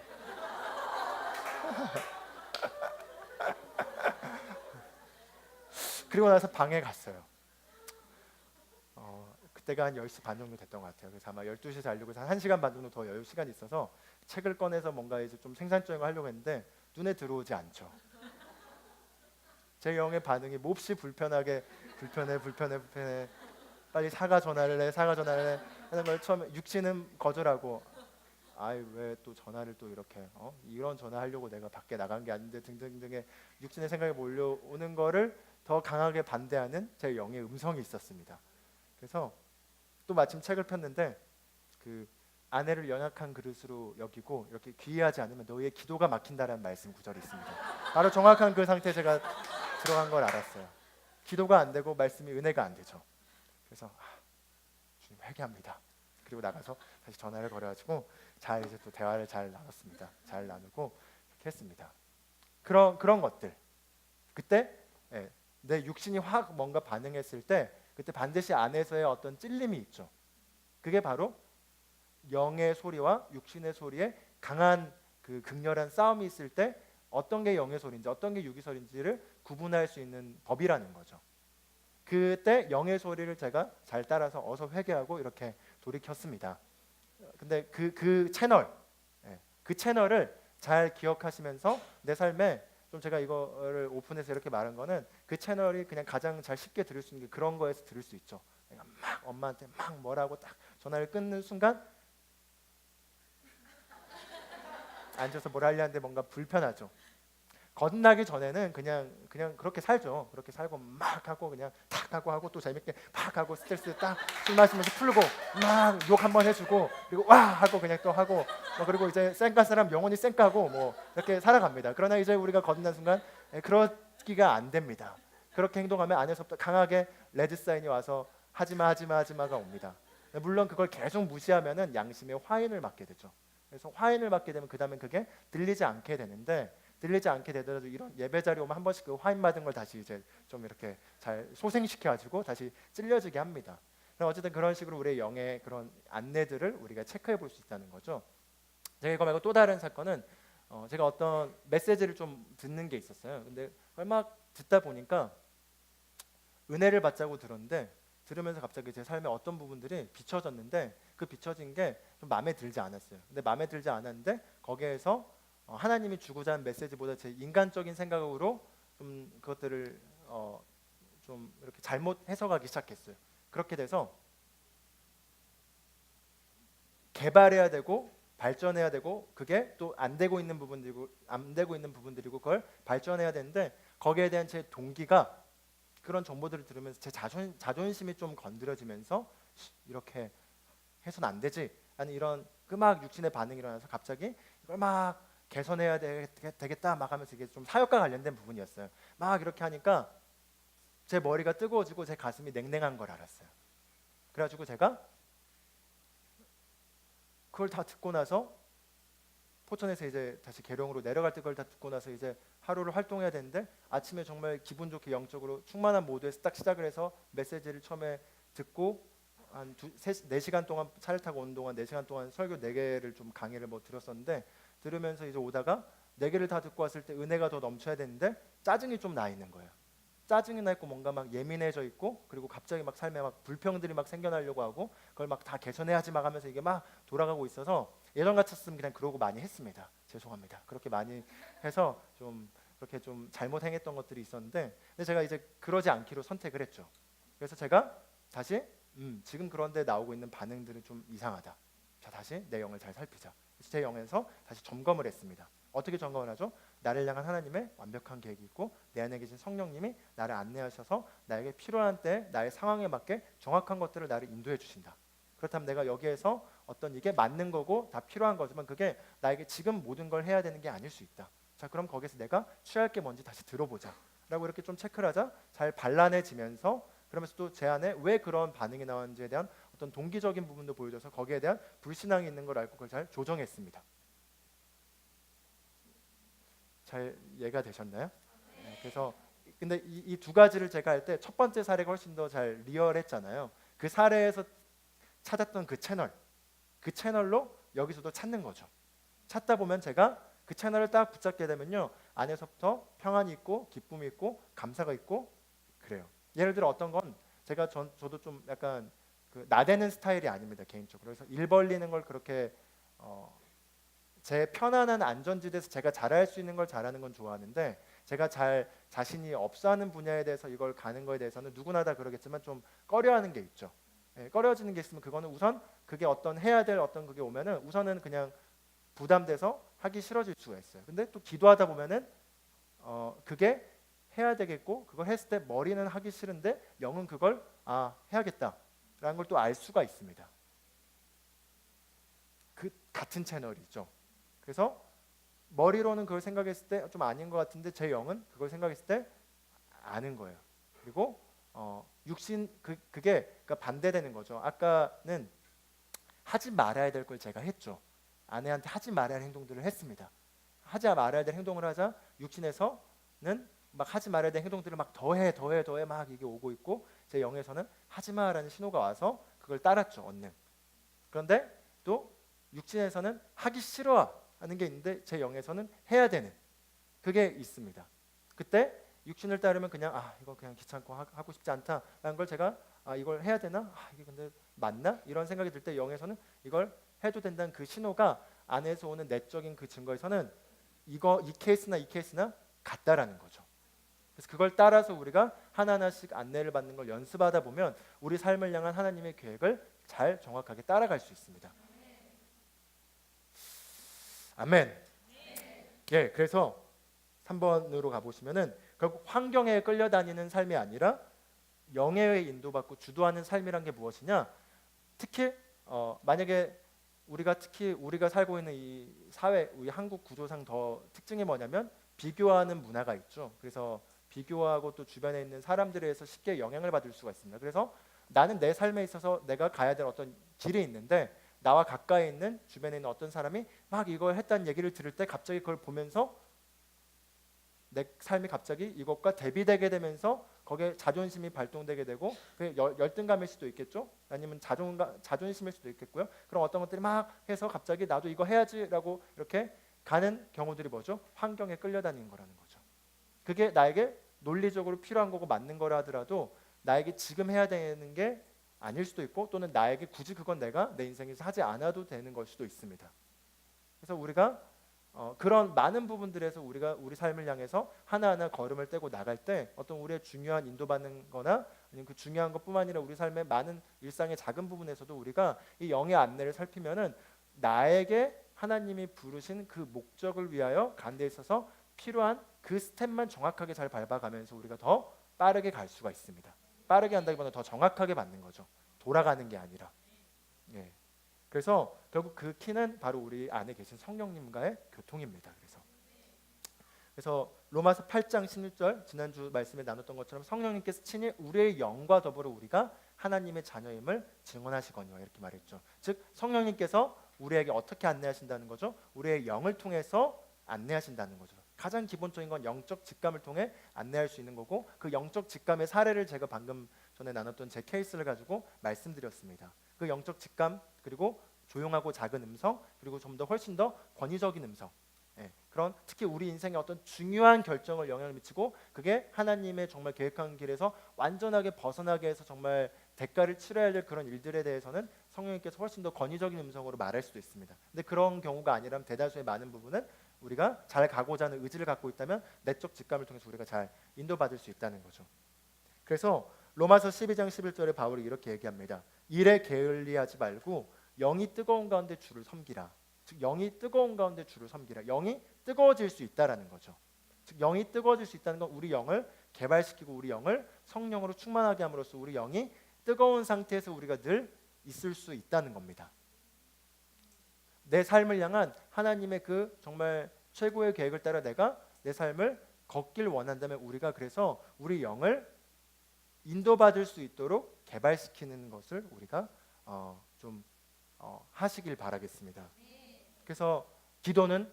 그리고 나서 방에 갔어요. 그때가 한 10시 반 정도 됐던 것 같아요. 그래서 아마 12시에 자려고 해서 1시간 반 정도 더 여유 시간이 있어서 책을 꺼내서 뭔가 이제 좀 생산적인 걸 하려고 했는데 눈에 들어오지 않죠. 제 영의 반응이 몹시 불편해 빨리 사과 전화를 해 하는 걸 처음에 육신은 거절하고 아이 왜 또 전화를 또 이렇게 이런 전화 하려고 내가 밖에 나간 게 아닌데 등등등의 육신의 생각이 몰려오는 거를 더 강하게 반대하는 제 영의 음성이 있었습니다. 그래서 또 마침 책을 폈는데 그 아내를 연약한 그릇으로 여기고 이렇게 귀의하지 않으면 너희의 기도가 막힌다라는 말씀 구절이 있습니다. 바로 정확한 그 상태에 제가 들어간 걸 알았어요. 기도가 안 되고 말씀이 은혜가 안 되죠. 그래서 주님 회개합니다. 그리고 나가서 다시 전화를 걸어가지고 잘 이제 또 대화를 잘 나눴습니다. 잘 나누고 이렇게 했습니다. 그런 것들 그때 내 육신이 확 뭔가 반응했을 때 그때 반드시 안에서의 어떤 찔림이 있죠. 그게 바로 영의 소리와 육신의 소리에 강한 그 극렬한 싸움이 있을 때 어떤 게 영의 소리인지 어떤 게 육의 소리인지를 구분할 수 있는 법이라는 거죠. 그때 영의 소리를 제가 잘 따라서 어서 회개하고 이렇게 돌이켰습니다. 근데 그 채널을 잘 기억하시면서 내 삶에 좀 제가 이거를 오픈해서 이렇게 말한 거는 그 채널이 그냥 가장 잘 쉽게 들을 수 있는 게 그런 거에서 들을 수 있죠. 내가 막 엄마한테 막 뭐라고 딱 전화를 끊는 순간 앉아서 뭘 하려 하는데 뭔가 불편하죠. 겁나기 전에는 그냥 그렇게 살죠. 그렇게 살고 막 하고 그냥 탁 하고 또 재밌게 막 하고 스트레스 딱 술 마시면서 풀고 막 욕 한번 해주고 그리고 와 하고 그냥 또 하고 그리고 이제 쌩까 사람 영원히 쌩까고 뭐 이렇게 살아갑니다. 그러나 이제 우리가 거듭난 순간 그렇기가 안 됩니다. 그렇게 행동하면 안에서부터 강하게 레드 사인이 와서 하지마가 옵니다. 물론 그걸 계속 무시하면은 양심의 화인을 맞게 되죠. 그래서 화인을 맞게 되면 그 다음엔 그게 들리지 않게 되는데 들리지 않게 되더라도 이런 예배 자리 오면 한 번씩 그 화인 맞은 걸 다시 이제 좀 이렇게 잘 소생시켜 가지고 다시 찔려지게 합니다. 어쨌든 그런 식으로 우리의 영의 그런 안내들을 우리가 체크해 볼 수 있다는 거죠. 제가 이거 말고 또 다른 사건은 제가 어떤 메시지를 좀 듣는 게 있었어요. 근데 그걸 막 듣다 보니까 은혜를 받자고 들었는데 들으면서 갑자기 제 삶의 어떤 부분들이 비춰졌는데 그 비춰진 게 좀 마음에 들지 않았어요. 근데 마음에 들지 않았는데 거기에서 하나님이 주고자 하는 메시지보다 제 인간적인 생각으로 좀 그것들을 좀 이렇게 잘못 해석하기 시작했어요. 그렇게 돼서 개발해야 되고 발전해야 되고 그게 또 안 되고 있는 부분들이고 그걸 발전해야 되는데 거기에 대한 제 동기가 그런 정보들을 들으면서 제 자존심이 좀 건드려지면서 이렇게 해서는 안 되지 하는 이런 막 육신의 반응이 일어나서 갑자기 이걸 막 개선해야 되겠다 막 하면서 이게 좀 사역과 관련된 부분이었어요. 막 이렇게 하니까 제 머리가 뜨거워지고 제 가슴이 냉랭한 걸 알았어요. 그래가지고 제가 그걸 다 듣고 나서 포천에서 이제 다시 계룡으로 내려갈 때 그걸 다 듣고 나서 이제 하루를 활동해야 되는데 아침에 정말 기분 좋게 영적으로 충만한 모드에서 딱 시작을 해서 메시지를 처음에 듣고 한 4시간 동안 차를 타고 오는 동안 4시간 동안 설교 4개를 좀 강의를 뭐 들었었는데 들으면서 이제 오다가 4개를 다 듣고 왔을 때 은혜가 더 넘쳐야 되는데 짜증이 좀 나 있는 거예요. 짜증이 나 있고 뭔가 막 예민해져 있고 그리고 갑자기 막 삶에 막 불평들이 막 생겨나려고 하고 그걸 막 다 개선해야지 막 하면서 이게 막 돌아가고 있어서 예전 같았으면 그냥 그러고 많이 했습니다. 죄송합니다. 그렇게 많이 해서 좀 그렇게 좀 잘못 행했던 것들이 있었는데 근데 제가 이제 그러지 않기로 선택을 했죠. 그래서 제가 다시 지금 그런데 나오고 있는 반응들은 좀 이상하다. 자 다시 내 영을 잘 살피자. 그래서 제 영에서 다시 점검을 했습니다. 어떻게 점검을 하죠? 나를 향한 하나님의 완벽한 계획이 있고 내 안에 계신 성령님이 나를 안내하셔서 나에게 필요한 때 나의 상황에 맞게 정확한 것들을 나를 인도해 주신다. 그렇다면 내가 여기에서 어떤 이게 맞는 거고 다 필요한 거지만 그게 나에게 지금 모든 걸 해야 되는 게 아닐 수 있다. 자 그럼 거기서 내가 취할 게 뭔지 다시 들어보자 라고 이렇게 좀 체크를 하자 잘 발란해지면서 그러면서 또 제 안에 왜 그런 반응이 나왔는지에 대한 어떤 동기적인 부분도 보여줘서 거기에 대한 불신앙이 있는 걸 알고 그걸 잘 조정했습니다. 잘 이해가 되셨나요? 네, 그래서 근데 이 두 가지를 제가 할 때 첫 번째 사례가 훨씬 더 잘 리얼했잖아요. 그 사례에서 찾았던 그 채널로 여기서도 찾는 거죠. 찾다 보면 제가 그 채널을 딱 붙잡게 되면요, 안에서부터 평안이 있고 기쁨이 있고 감사가 있고 그래요. 예를 들어 어떤 건 제가 저도 좀 약간 그 나대는 스타일이 아닙니다, 개인적으로. 그래서 일 벌리는 걸 그렇게 제 편안한 안전지대에서 제가 잘할 수 있는 걸 잘하는 건 좋아하는데, 제가 잘 자신이 없어하는 분야에 대해서 이걸 가는 거에 대해서는 누구나 다 그러겠지만 좀 꺼려하는 게 있죠. 예, 꺼려지는 게 있으면 그거는 우선 그게 어떤 해야 될 어떤 그게 오면은 우선은 그냥 부담돼서 하기 싫어질 수가 있어요. 근데 또 기도하다 보면은 그게 해야 되겠고, 그걸 했을 때 머리는 하기 싫은데 영은 그걸 해야겠다라는 걸 또 알 수가 있습니다. 그 같은 채널이죠. 그래서 머리로는 그걸 생각했을 때 좀 아닌 것 같은데 제 영은 그걸 생각했을 때 아는 거예요. 그리고 육신 그게 그러니까 반대되는 거죠. 아까는 하지 말아야 될 걸 제가 했죠. 아내한테 하지 말아야 할 행동들을 했습니다. 하지 말아야 될 행동을 하자 육신에서는 막 하지 말아야 될 행동들을 막 더해 막 이게 오고 있고, 제 영에서는 하지 마라는 신호가 와서 그걸 따랐죠, 언능. 그런데 또 육신에서는 하기 싫어하는 게 있는데 제 영에서는 해야 되는 그게 있습니다. 그때 육신을 따르면 그냥 이거 그냥 귀찮고 하고 싶지 않다라는 걸 제가 이걸 해야 되나? 이게 근데 맞나? 이런 생각이 들 때 영에서는 이걸 해도 된다는 그 신호가 안에서 오는 내적인 그 증거에서는 이 케이스나 같다라는 거죠. 그래서 그걸 따라서 우리가 하나하나씩 안내를 받는 걸 연습하다 보면 우리 삶을 향한 하나님의 계획을 잘 정확하게 따라갈 수 있습니다. 아멘. 예, 그래서 3번으로 가보시면은 결국 환경에 끌려다니는 삶이 아니라 영에 인도받고 주도하는 삶이란 게 무엇이냐? 특히 만약에 특히 우리가 살고 있는 이 사회, 우리 한국 구조상 더 특징이 뭐냐면 비교하는 문화가 있죠. 그래서 비교하고 또 주변에 있는 사람들에 의해서 쉽게 영향을 받을 수가 있습니다. 그래서 나는 내 삶에 있어서 내가 가야 될 어떤 길이 있는데 나와 가까이 있는 주변에 있는 어떤 사람이 막 이걸 했다는 얘기를 들을 때 갑자기 그걸 보면서 내 삶이 갑자기 이것과 대비되게 되면서 거기에 자존심이 발동되게 되고 그 열등감일 수도 있겠죠. 아니면 자존심일 수도 있겠고요. 그런 어떤 것들이 막 해서 갑자기 나도 이거 해야지라고 이렇게 가는 경우들이 뭐죠? 환경에 끌려다니는 거라는 거죠. 그게 나에게 논리적으로 필요한 거고 맞는 거라 하더라도 나에게 지금 해야 되는 게 아닐 수도 있고, 또는 나에게 굳이 그건 내가 내 인생에서 하지 않아도 되는 걸 수도 있습니다. 그래서 우리가 그런 많은 부분들에서 우리가 우리 삶을 향해서 하나하나 걸음을 떼고 나갈 때 어떤 우리의 중요한 인도받는 거나 아니면 그 중요한 것뿐만 아니라 우리 삶의 많은 일상의 작은 부분에서도 우리가 이 영의 안내를 살피면은 나에게 하나님이 부르신 그 목적을 위하여 가는 데 있어서 필요한 그 스텝만 정확하게 잘 밟아가면서 우리가 더 빠르게 갈 수가 있습니다. 빠르게 한다기보다 더 정확하게 맞는 거죠. 돌아가는 게 아니라. 예. 그래서 결국 그 키는 바로 우리 안에 계신 성령님과의 교통입니다. 그래서 로마서 8장 16절 지난주 말씀에 나눴던 것처럼 성령님께서 친히 우리의 영과 더불어 우리가 하나님의 자녀임을 증언하시거니와 이렇게 말했죠. 즉 성령님께서 우리에게 어떻게 안내하신다는 거죠? 우리의 영을 통해서 안내하신다는 거죠. 가장 기본적인 건 영적 직감을 통해 안내할 수 있는 거고, 그 영적 직감의 사례를 제가 방금 전에 나눴던 제 케이스를 가지고 말씀드렸습니다. 그 영적 직감, 그리고 조용하고 작은 음성, 그리고 좀 더 훨씬 더 권위적인 음성, 그런 특히 우리 인생의 어떤 중요한 결정을 영향을 미치고 그게 하나님의 정말 계획한 길에서 완전하게 벗어나게 해서 정말 대가를 치러야 될 그런 일들에 대해서는 성령님께서 훨씬 더 권위적인 음성으로 말할 수도 있습니다. 근데 그런 경우가 아니라면 대다수의 많은 부분은 우리가 잘 가고자 하는 의지를 갖고 있다면 내적 직감을 통해서 우리가 잘 인도받을 수 있다는 거죠. 그래서 로마서 12장 11절에 바울이 이렇게 얘기합니다. 일에 게을리하지 말고 영이 뜨거운 가운데 주를 섬기라. 즉 영이 뜨거운 가운데 주를 섬기라. 영이 뜨거워질 수 있다라는 거죠. 즉 영이 뜨거워질 수 있다는 건 우리 영을 개발시키고 우리 영을 성령으로 충만하게 함으로써 우리 영이 뜨거운 상태에서 우리가 늘 있을 수 있다는 겁니다. 내 삶을 향한 하나님의 그 정말 최고의 계획을 따라 내가 내 삶을 걷길 원한다면 우리가 그래서 우리 영을 인도받을 수 있도록 개발시키는 것을 우리가 좀 하시길 바라겠습니다. 그래서 기도는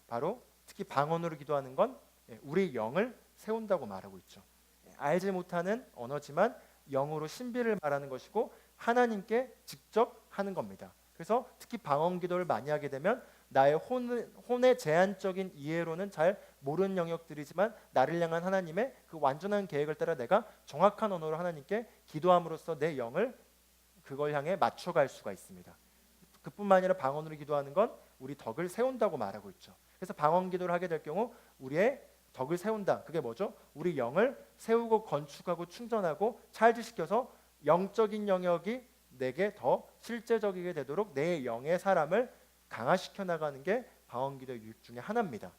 바로 특히 방언으로 기도하는 건 우리 영을 세운다고 말하고 있죠. 알지 못하는 언어지만 영으로 신비를 말하는 것이고 하나님께 직접 하는 겁니다. 그래서 특히 방언 기도를 많이 하게 되면 나의 혼의 제한적인 이해로는 잘 모르는 영역들이지만 나를 향한 하나님의 그 완전한 계획을 따라 내가 정확한 언어로 하나님께 기도함으로써 내 영을 그걸 향해 맞춰갈 수가 있습니다. 그뿐만 아니라 방언으로 기도하는 건 우리 덕을 세운다고 말하고 있죠. 그래서 방언 기도를 하게 될 경우 우리의 덕을 세운다. 그게 뭐죠? 우리 영을 세우고 건축하고 충전하고 찰지시켜서 영적인 영역이 내게 더 실제적이게 되도록 내 영의 사람을 강화시켜 나가는 게 방언 기도의 유익 중에 하나입니다.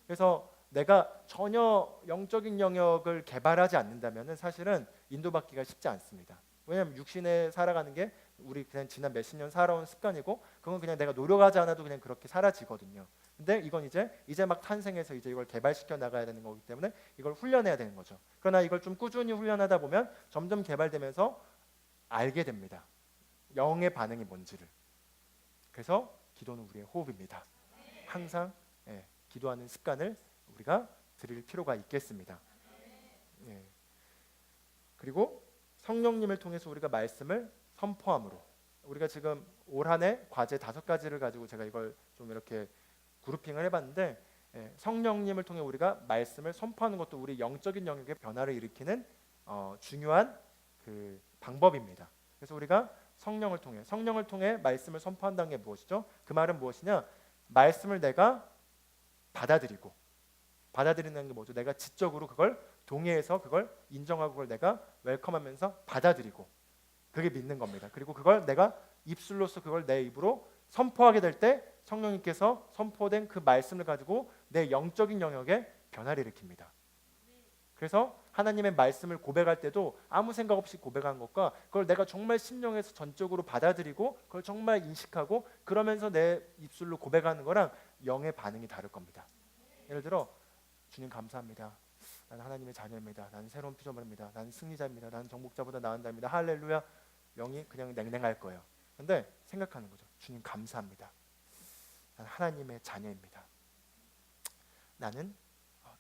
그래서 내가 전혀 영적인 영역을 개발하지 않는다면 사실은 인도받기가 쉽지 않습니다. 왜냐하면 육신에 살아가는 게 우리 그냥 지난 몇십 년 살아온 습관이고 그건 그냥 내가 노력하지 않아도 그냥 그렇게 사라지거든요. 근데 이건 이제 막 탄생해서 이제 이걸 개발시켜 나가야 되는 거기 때문에 이걸 훈련해야 되는 거죠. 그러나 이걸 좀 꾸준히 훈련하다 보면 점점 개발되면서 알게 됩니다. 영의 반응이 뭔지를. 그래서 기도는 우리의 호흡입니다. 항상 기도하는 습관을 우리가 들일 필요가 있겠습니다. 그리고 성령님을 통해서 우리가 말씀을 선포함으로 우리가 지금 올 한 해 과제 5가지를 가지고 제가 이걸 좀 이렇게 그룹핑을 해봤는데 성령님을 통해 우리가 말씀을 선포하는 것도 우리 영적인 영역의 변화를 일으키는 중요한 그 방법입니다. 그래서 우리가 성령을 통해 말씀을 선포한다는 게 무엇이죠? 그 말은 무엇이냐? 말씀을 내가 받아들이는 게 뭐죠? 내가 지적으로 그걸 동의해서 그걸 인정하고 그걸 내가 웰컴하면서 받아들이고 그게 믿는 겁니다. 그리고 그걸 내가 입술로서 그걸 내 입으로 선포하게 될 때 성령님께서 선포된 그 말씀을 가지고 내 영적인 영역에 변화를 일으킵니다. 그래서 하나님의 말씀을 고백할 때도 아무 생각 없이 고백한 것과 그걸 내가 정말 심령에서 전적으로 받아들이고 그걸 정말 인식하고 그러면서 내 입술로 고백하는 거랑 영의 반응이 다를 겁니다. 예를 들어 주님 감사합니다. 나는 하나님의 자녀입니다. 나는 새로운 피조물입니다. 나는 승리자입니다. 나는 정복자보다 나은 자입니다. 할렐루야. 영이 그냥 냉랭할 거예요. 근데 생각하는 거죠. 주님 감사합니다. 나는 하나님의 자녀입니다. 나는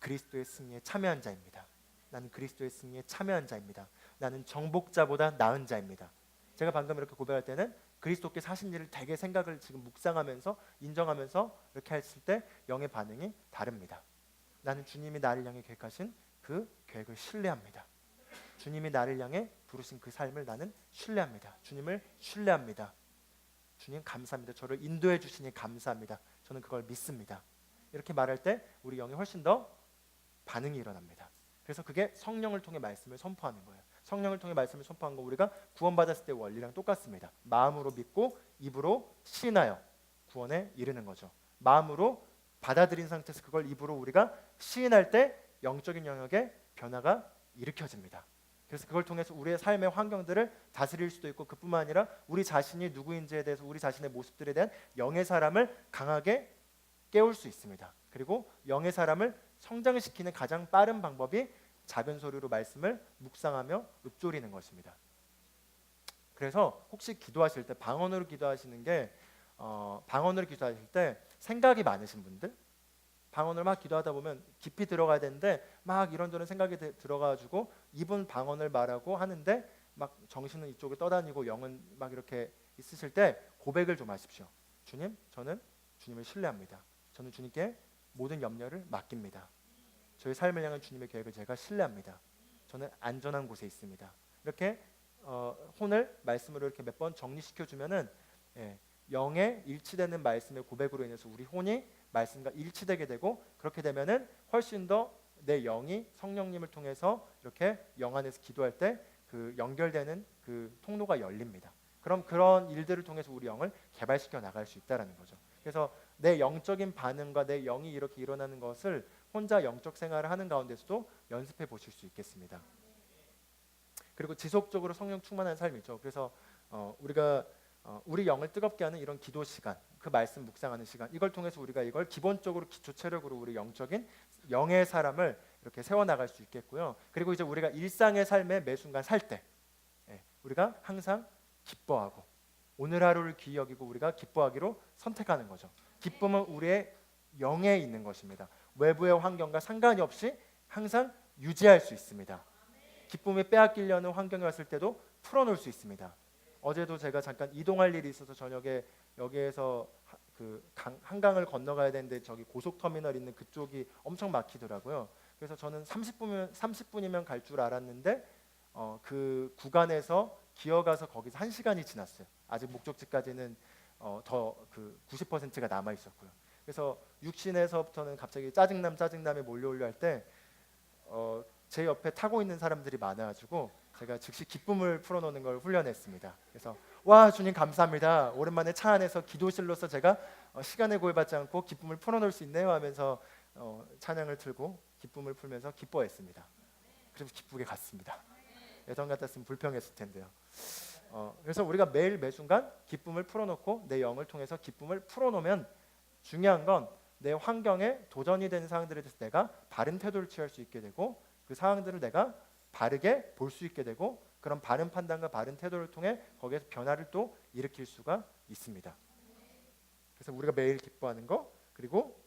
그리스도의 승리에 참여한 자입니다. 나는 그리스도의 승리에 참여한 자입니다. 나는 정복자보다 나은 자입니다. 제가 방금 이렇게 고백할 때는 그리스도께 사신 일을 되게 생각을 지금 묵상하면서 인정하면서 이렇게 했을 때 영의 반응이 다릅니다. 나는 주님이 나를 향해 계획하신 그 계획을 신뢰합니다. 주님이 나를 향해 부르신 그 삶을 나는 신뢰합니다. 주님을 신뢰합니다. 주님 감사합니다. 저를 인도해 주시니 감사합니다. 저는 그걸 믿습니다. 이렇게 말할 때 우리 영이 훨씬 더 반응이 일어납니다. 그래서 그게 성령을 통해 말씀을 선포하는 거예요. 성령을 통해 말씀을 선포한 거 우리가 구원받았을 때 원리랑 똑같습니다. 마음으로 믿고 입으로 시인하여 구원에 이르는 거죠. 마음으로 받아들인 상태에서 그걸 입으로 우리가 시인할 때 영적인 영역에 변화가 일으켜집니다. 그래서 그걸 통해서 우리의 삶의 환경들을 다스릴 수도 있고 그뿐만 아니라 우리 자신이 누구인지에 대해서 우리 자신의 모습들에 대한 영의 사람을 강하게 깨울 수 있습니다. 그리고 영의 사람을 성장시키는 가장 빠른 방법이 작은 소리로 말씀을 묵상하며 읊조리는 것입니다. 그래서 혹시 기도하실 때 방언으로 기도하시는 게 방언으로 기도하실 때 생각이 많으신 분들 방언을 막 기도하다 보면 깊이 들어가야 되는데 막 이런저런 생각이 들어가지고 입은 방언을 말하고 하는데 막 정신은 이쪽에 떠다니고 영은 막 이렇게 있으실 때 고백을 좀 하십시오. 주님, 저는 주님을 신뢰합니다. 저는 주님께 모든 염려를 맡깁니다. 저의 삶을 향한 주님의 계획을 제가 신뢰합니다. 저는 안전한 곳에 있습니다. 이렇게 혼을 말씀으로 이렇게 몇 번 정리시켜 주면은 영에 일치되는 말씀의 고백으로 인해서 우리 혼이 말씀과 일치되게 되고 그렇게 되면은 훨씬 더 내 영이 성령님을 통해서 이렇게 영 안에서 기도할 때 그 연결되는 그 통로가 열립니다. 그럼 그런 일들을 통해서 우리 영을 개발시켜 나갈 수 있다라는 거죠. 그래서 내 영적인 반응과 내 영이 이렇게 일어나는 것을 혼자 영적 생활을 하는 가운데서도 연습해 보실 수 있겠습니다. 그리고 지속적으로 성령 충만한 삶이죠. 그래서 우리가 우리 영을 뜨겁게 하는 이런 기도 시간, 그 말씀 묵상하는 시간, 이걸 통해서 우리가 이걸 기본적으로 기초 체력으로 우리 영적인 영의 사람을 이렇게 세워나갈 수 있겠고요. 그리고 이제 우리가 일상의 삶의 매 순간 살 때 우리가 항상 기뻐하고 오늘 하루를 귀히 여기고 우리가 기뻐하기로 선택하는 거죠. 기쁨은 우리의 영에 있는 것입니다. 외부의 환경과 상관이 없이 항상 유지할 수 있습니다. 기쁨이 빼앗기려는 환경이 왔을 때도 풀어놓을 수 있습니다. 어제도 제가 잠깐 이동할 일이 있어서 저녁에 여기에서 한강을 건너가야 되는데 저기 고속터미널 있는 그쪽이 엄청 막히더라고요. 그래서 저는 30분이면 갈 줄 알았는데 그 구간에서 기어가서 거기서 1시간이 지났어요. 아직 목적지까지는 더 90%가 남아 있었고요. 그래서 육신에서부터는 갑자기 짜증남에 몰려오려 할 때 제 옆에 타고 있는 사람들이 많아가지고 제가 즉시 기쁨을 풀어놓는 걸 훈련했습니다. 그래서 와 주님 감사합니다. 오랜만에 차 안에서 기도실로서 제가 시간을 구애받지 않고 기쁨을 풀어놓을 수 있네요 하면서 찬양을 틀고 기쁨을 풀면서 기뻐했습니다. 그래서 기쁘게 갔습니다. 예전 같았으면 불평했을 텐데요. 그래서 우리가 매일 매순간 기쁨을 풀어놓고 내 영을 통해서 기쁨을 풀어놓으면 중요한 건 내 환경에 도전이 되는 상황들에 대해서 내가 바른 태도를 취할 수 있게 되고 그 상황들을 내가 바르게 볼 수 있게 되고 그런 바른 판단과 바른 태도를 통해 거기에서 변화를 또 일으킬 수가 있습니다. 그래서 우리가 매일 기뻐하는 거 그리고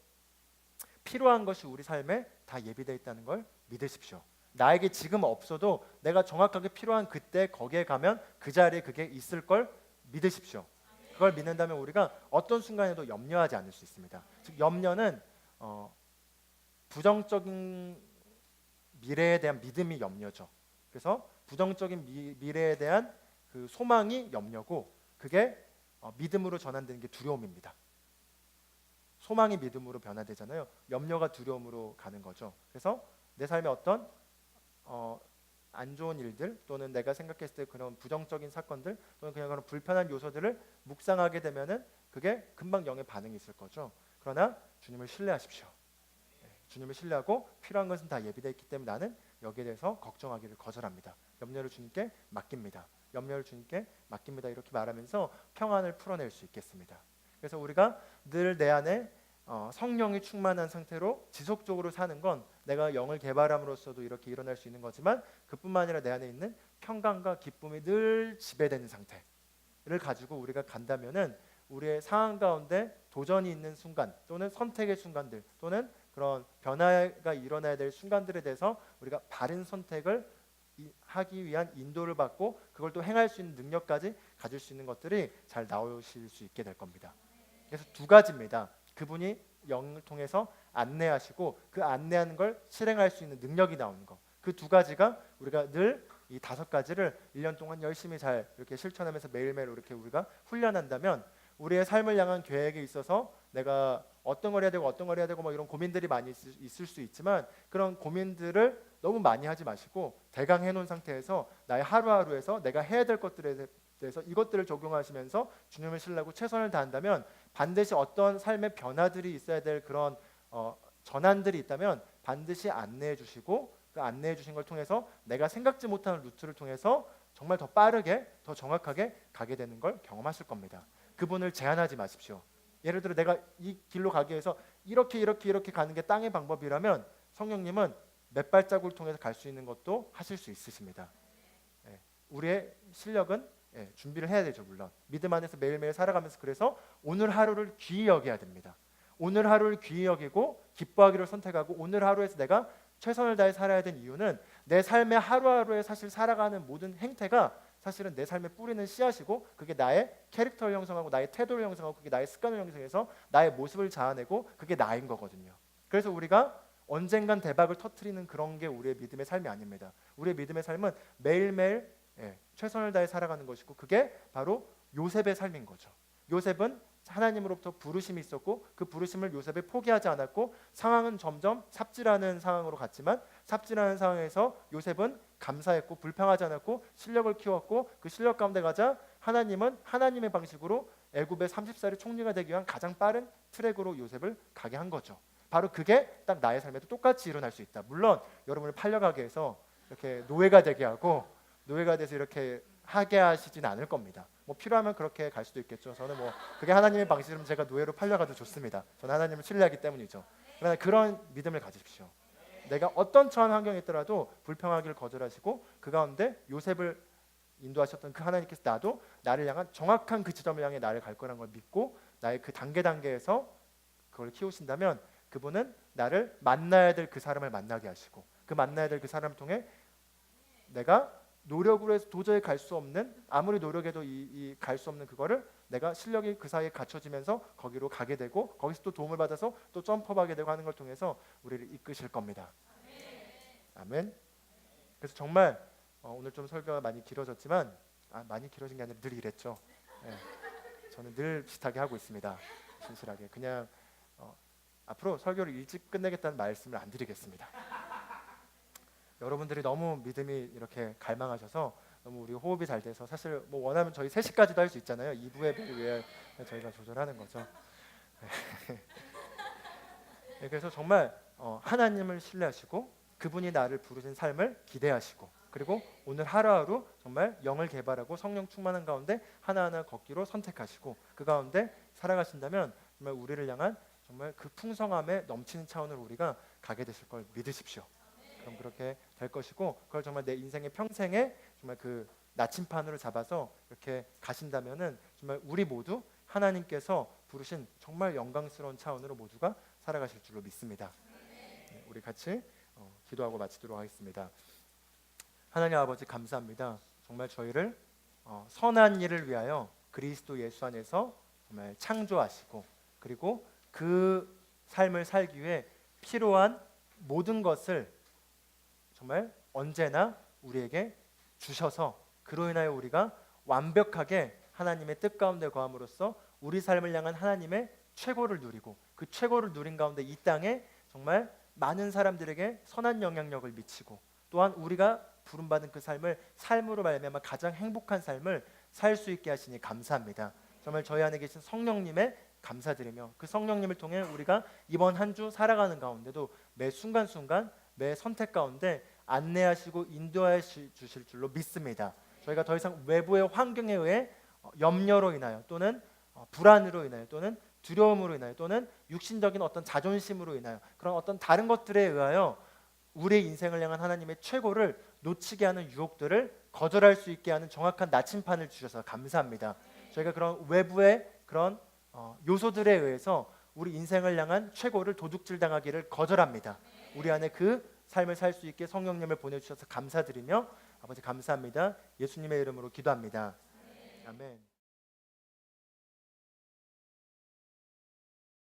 필요한 것이 우리 삶에 다 예비되어 있다는 걸 믿으십시오. 나에게 지금 없어도 내가 정확하게 필요한 그때 거기에 가면 그 자리에 그게 있을 걸 믿으십시오. 그걸 믿는다면 우리가 어떤 순간에도 염려하지 않을 수 있습니다. 즉 염려는 부정적인 미래에 대한 믿음이 염려죠. 그래서 부정적인 미래에 대한 그 소망이 염려고 그게 믿음으로 전환되는 게 두려움입니다. 소망이 믿음으로 변화되잖아요. 염려가 두려움으로 가는 거죠. 그래서 내 삶에 어떤 안 좋은 일들 또는 내가 생각했을 때 그런 부정적인 사건들 또는 그냥 그런 불편한 요소들을 묵상하게 되면은 그게 금방 영의 반응이 있을 거죠. 그러나 주님을 신뢰하십시오. 주님을 신뢰하고 필요한 것은 다 예비되어 있기 때문에 나는 여기에 대해서 걱정하기를 거절합니다. 염려를 주님께 맡깁니다. 염려를 주님께 맡깁니다. 이렇게 말하면서 평안을 풀어낼 수 있겠습니다. 그래서 우리가 늘 내 안에 성령이 충만한 상태로 지속적으로 사는 건 내가 영을 개발함으로써도 이렇게 일어날 수 있는 거지만 그뿐만 아니라 내 안에 있는 평강과 기쁨이 늘 지배되는 상태를 가지고 우리가 간다면은 우리의 상황 가운데 도전이 있는 순간 또는 선택의 순간들 또는 그런 변화가 일어나야 될 순간들에 대해서 우리가 바른 선택을 하기 위한 인도를 받고 그걸 또 행할 수 있는 능력까지 가질 수 있는 것들이 잘 나오실 수 있게 될 겁니다. 그래서 두 가지입니다. 그분이 영을 통해서 안내하시고 그 안내하는 걸 실행할 수 있는 능력이 나오는 것. 그 두 가지가 우리가 늘 이 5가지를 1년 동안 열심히 잘 이렇게 실천하면서 매일매일 이렇게 우리가 훈련한다면 우리의 삶을 향한 계획에 있어서 내가 어떤 걸 해야 되고 어떤 걸 해야 되고 뭐 이런 고민들이 많이 있을 수 있지만 그런 고민들을 너무 많이 하지 마시고 대강 해놓은 상태에서 나의 하루하루에서 내가 해야 될 것들에 대해서 이것들을 적용하시면서 주님을 신뢰하고 최선을 다한다면 반드시 어떤 삶의 변화들이 있어야 될 그런 전환들이 있다면 반드시 안내해 주시고 그 안내해 주신 걸 통해서 내가 생각지 못한 루트를 통해서 정말 더 빠르게 더 정확하게 가게 되는 걸 경험하실 겁니다. 그분을 제한하지 마십시오. 예를 들어 내가 이 길로 가기 위해서 이렇게 가는 게 땅의 방법이라면 성령님은 몇 발자국을 통해서 갈 수 있는 것도 하실 수 있으십니다. 우리의 실력은 준비를 해야 되죠. 물론 믿음 안에서 매일매일 살아가면서 그래서 오늘 하루를 귀히 여겨야 됩니다. 오늘 하루를 귀히 여기고 기뻐하기를 선택하고 오늘 하루에서 내가 최선을 다해 살아야 된 이유는 내 삶의 하루하루에 사실 살아가는 모든 행태가 사실은 내 삶에 뿌리는 씨앗이고 그게 나의 캐릭터를 형성하고 나의 태도를 형성하고 그게 나의 습관을 형성해서 나의 모습을 자아내고 그게 나인 거거든요. 그래서 우리가 언젠간 대박을 터뜨리는 그런 게 우리의 믿음의 삶이 아닙니다. 우리의 믿음의 삶은 매일매일 최선을 다해 살아가는 것이고 그게 바로 요셉의 삶인 거죠. 요셉은 하나님으로부터 부르심이 있었고 그 부르심을 요셉이 포기하지 않았고 상황은 점점 삽질하는 상황으로 갔지만 삽질하는 상황에서 요셉은 감사했고 불평하지 않았고 실력을 키웠고 그 실력 가운데 가자 하나님은 하나님의 방식으로 애굽의 30살의 총리가 되기 위한 가장 빠른 트랙으로 요셉을 가게 한 거죠. 바로 그게 딱 나의 삶에도 똑같이 일어날 수 있다. 물론 여러분을 팔려가게 해서 이렇게 노예가 되게 하고 노예가 돼서 이렇게 하게 하시진 않을 겁니다. 뭐 필요하면 그렇게 갈 수도 있겠죠. 저는 뭐 그게 하나님의 방식이면 제가 노예로 팔려가도 좋습니다. 저는 하나님을 신뢰하기 때문이죠. 그러나 그런 믿음을 가지십시오. 내가 어떤 처한 환경에 있더라도 불평하기를 거절하시고 그 가운데 요셉을 인도하셨던 그 하나님께서 나도 나를 향한 정확한 그 지점을 향해 나를 갈 거라는 걸 믿고 나의 그 단계에서 그걸 키우신다면 그분은 나를 만나야 될 그 사람을 만나게 하시고 그 만나야 될 그 사람을 통해 내가 노력으로 해서 도저히 갈 수 없는 아무리 노력해도 갈 수 없는 그거를 내가 실력이 그 사이에 갖춰지면서 거기로 가게 되고 거기서 또 도움을 받아서 또 점프하게 되고 하는 걸 통해서 우리를 이끄실 겁니다. 아멘. 그래서 정말 오늘 좀 설교가 많이 길어졌지만 많이 길어진 게 아니라 늘 이랬죠. 저는 늘 비슷하게 하고 있습니다. 진실하게 그냥 앞으로 설교를 일찍 끝내겠다는 말씀을 안 드리겠습니다. 여러분들이 너무 믿음이 이렇게 갈망하셔서 너무 우리 호흡이 잘 돼서 사실 뭐 원하면 저희 3시까지도 할 수 있잖아요. 2부 예배를 위해 저희가 조절하는 거죠. 네, 그래서 정말 하나님을 신뢰하시고 그분이 나를 부르신 삶을 기대하시고 그리고 오늘 하루하루 정말 영을 개발하고 성령 충만한 가운데 하나하나 걷기로 선택하시고 그 가운데 살아가신다면 정말 우리를 향한 정말 그 풍성함에 넘치는 차원으로 우리가 가게 되실 걸 믿으십시오. 그럼 그렇게 될 것이고 그걸 정말 내 인생의 평생에 정말 그 나침판으로 잡아서 이렇게 가신다면은 정말 우리 모두 하나님께서 부르신 정말 영광스러운 차원으로 모두가 살아가실 줄로 믿습니다. 네, 우리 같이 기도하고 마치도록 하겠습니다. 하나님 아버지 감사합니다. 정말 저희를 선한 일을 위하여 그리스도 예수 안에서 정말 창조하시고 그리고 그 삶을 살기 위해 필요한 모든 것을 정말 언제나 우리에게 주셔서 그로 인하여 우리가 완벽하게 하나님의 뜻 가운데 거함으로써 우리 삶을 향한 하나님의 최고를 누리고 그 최고를 누린 가운데 이 땅에 정말 많은 사람들에게 선한 영향력을 미치고 또한 우리가 부름받은 그 삶으로 말미암아 가장 행복한 삶을 살 수 있게 하시니 감사합니다. 정말 저희 안에 계신 성령님의 감사드리며 그 성령님을 통해 우리가 이번 한 주 살아가는 가운데도 매 순간순간 매 선택 가운데 안내하시고 인도하여 주실 줄로 믿습니다. 저희가 더 이상 외부의 환경에 의해 염려로 인하여 또는 불안으로 인하여 또는 두려움으로 인하여 또는 육신적인 어떤 자존심으로 인하여 그런 어떤 다른 것들에 의하여 우리의 인생을 향한 하나님의 최고를 놓치게 하는 유혹들을 거절할 수 있게 하는 정확한 나침판을 주셔서 감사합니다. 저희가 그런 외부의 그런 요소들에 의해서 우리 인생을 향한 최고를 도둑질 당하기를 거절합니다. 우리 안에 그 삶을 살 수 있게 성령님을 보내주셔서 감사드리며 아버지 감사합니다. 예수님의 이름으로 기도합니다. 아멘.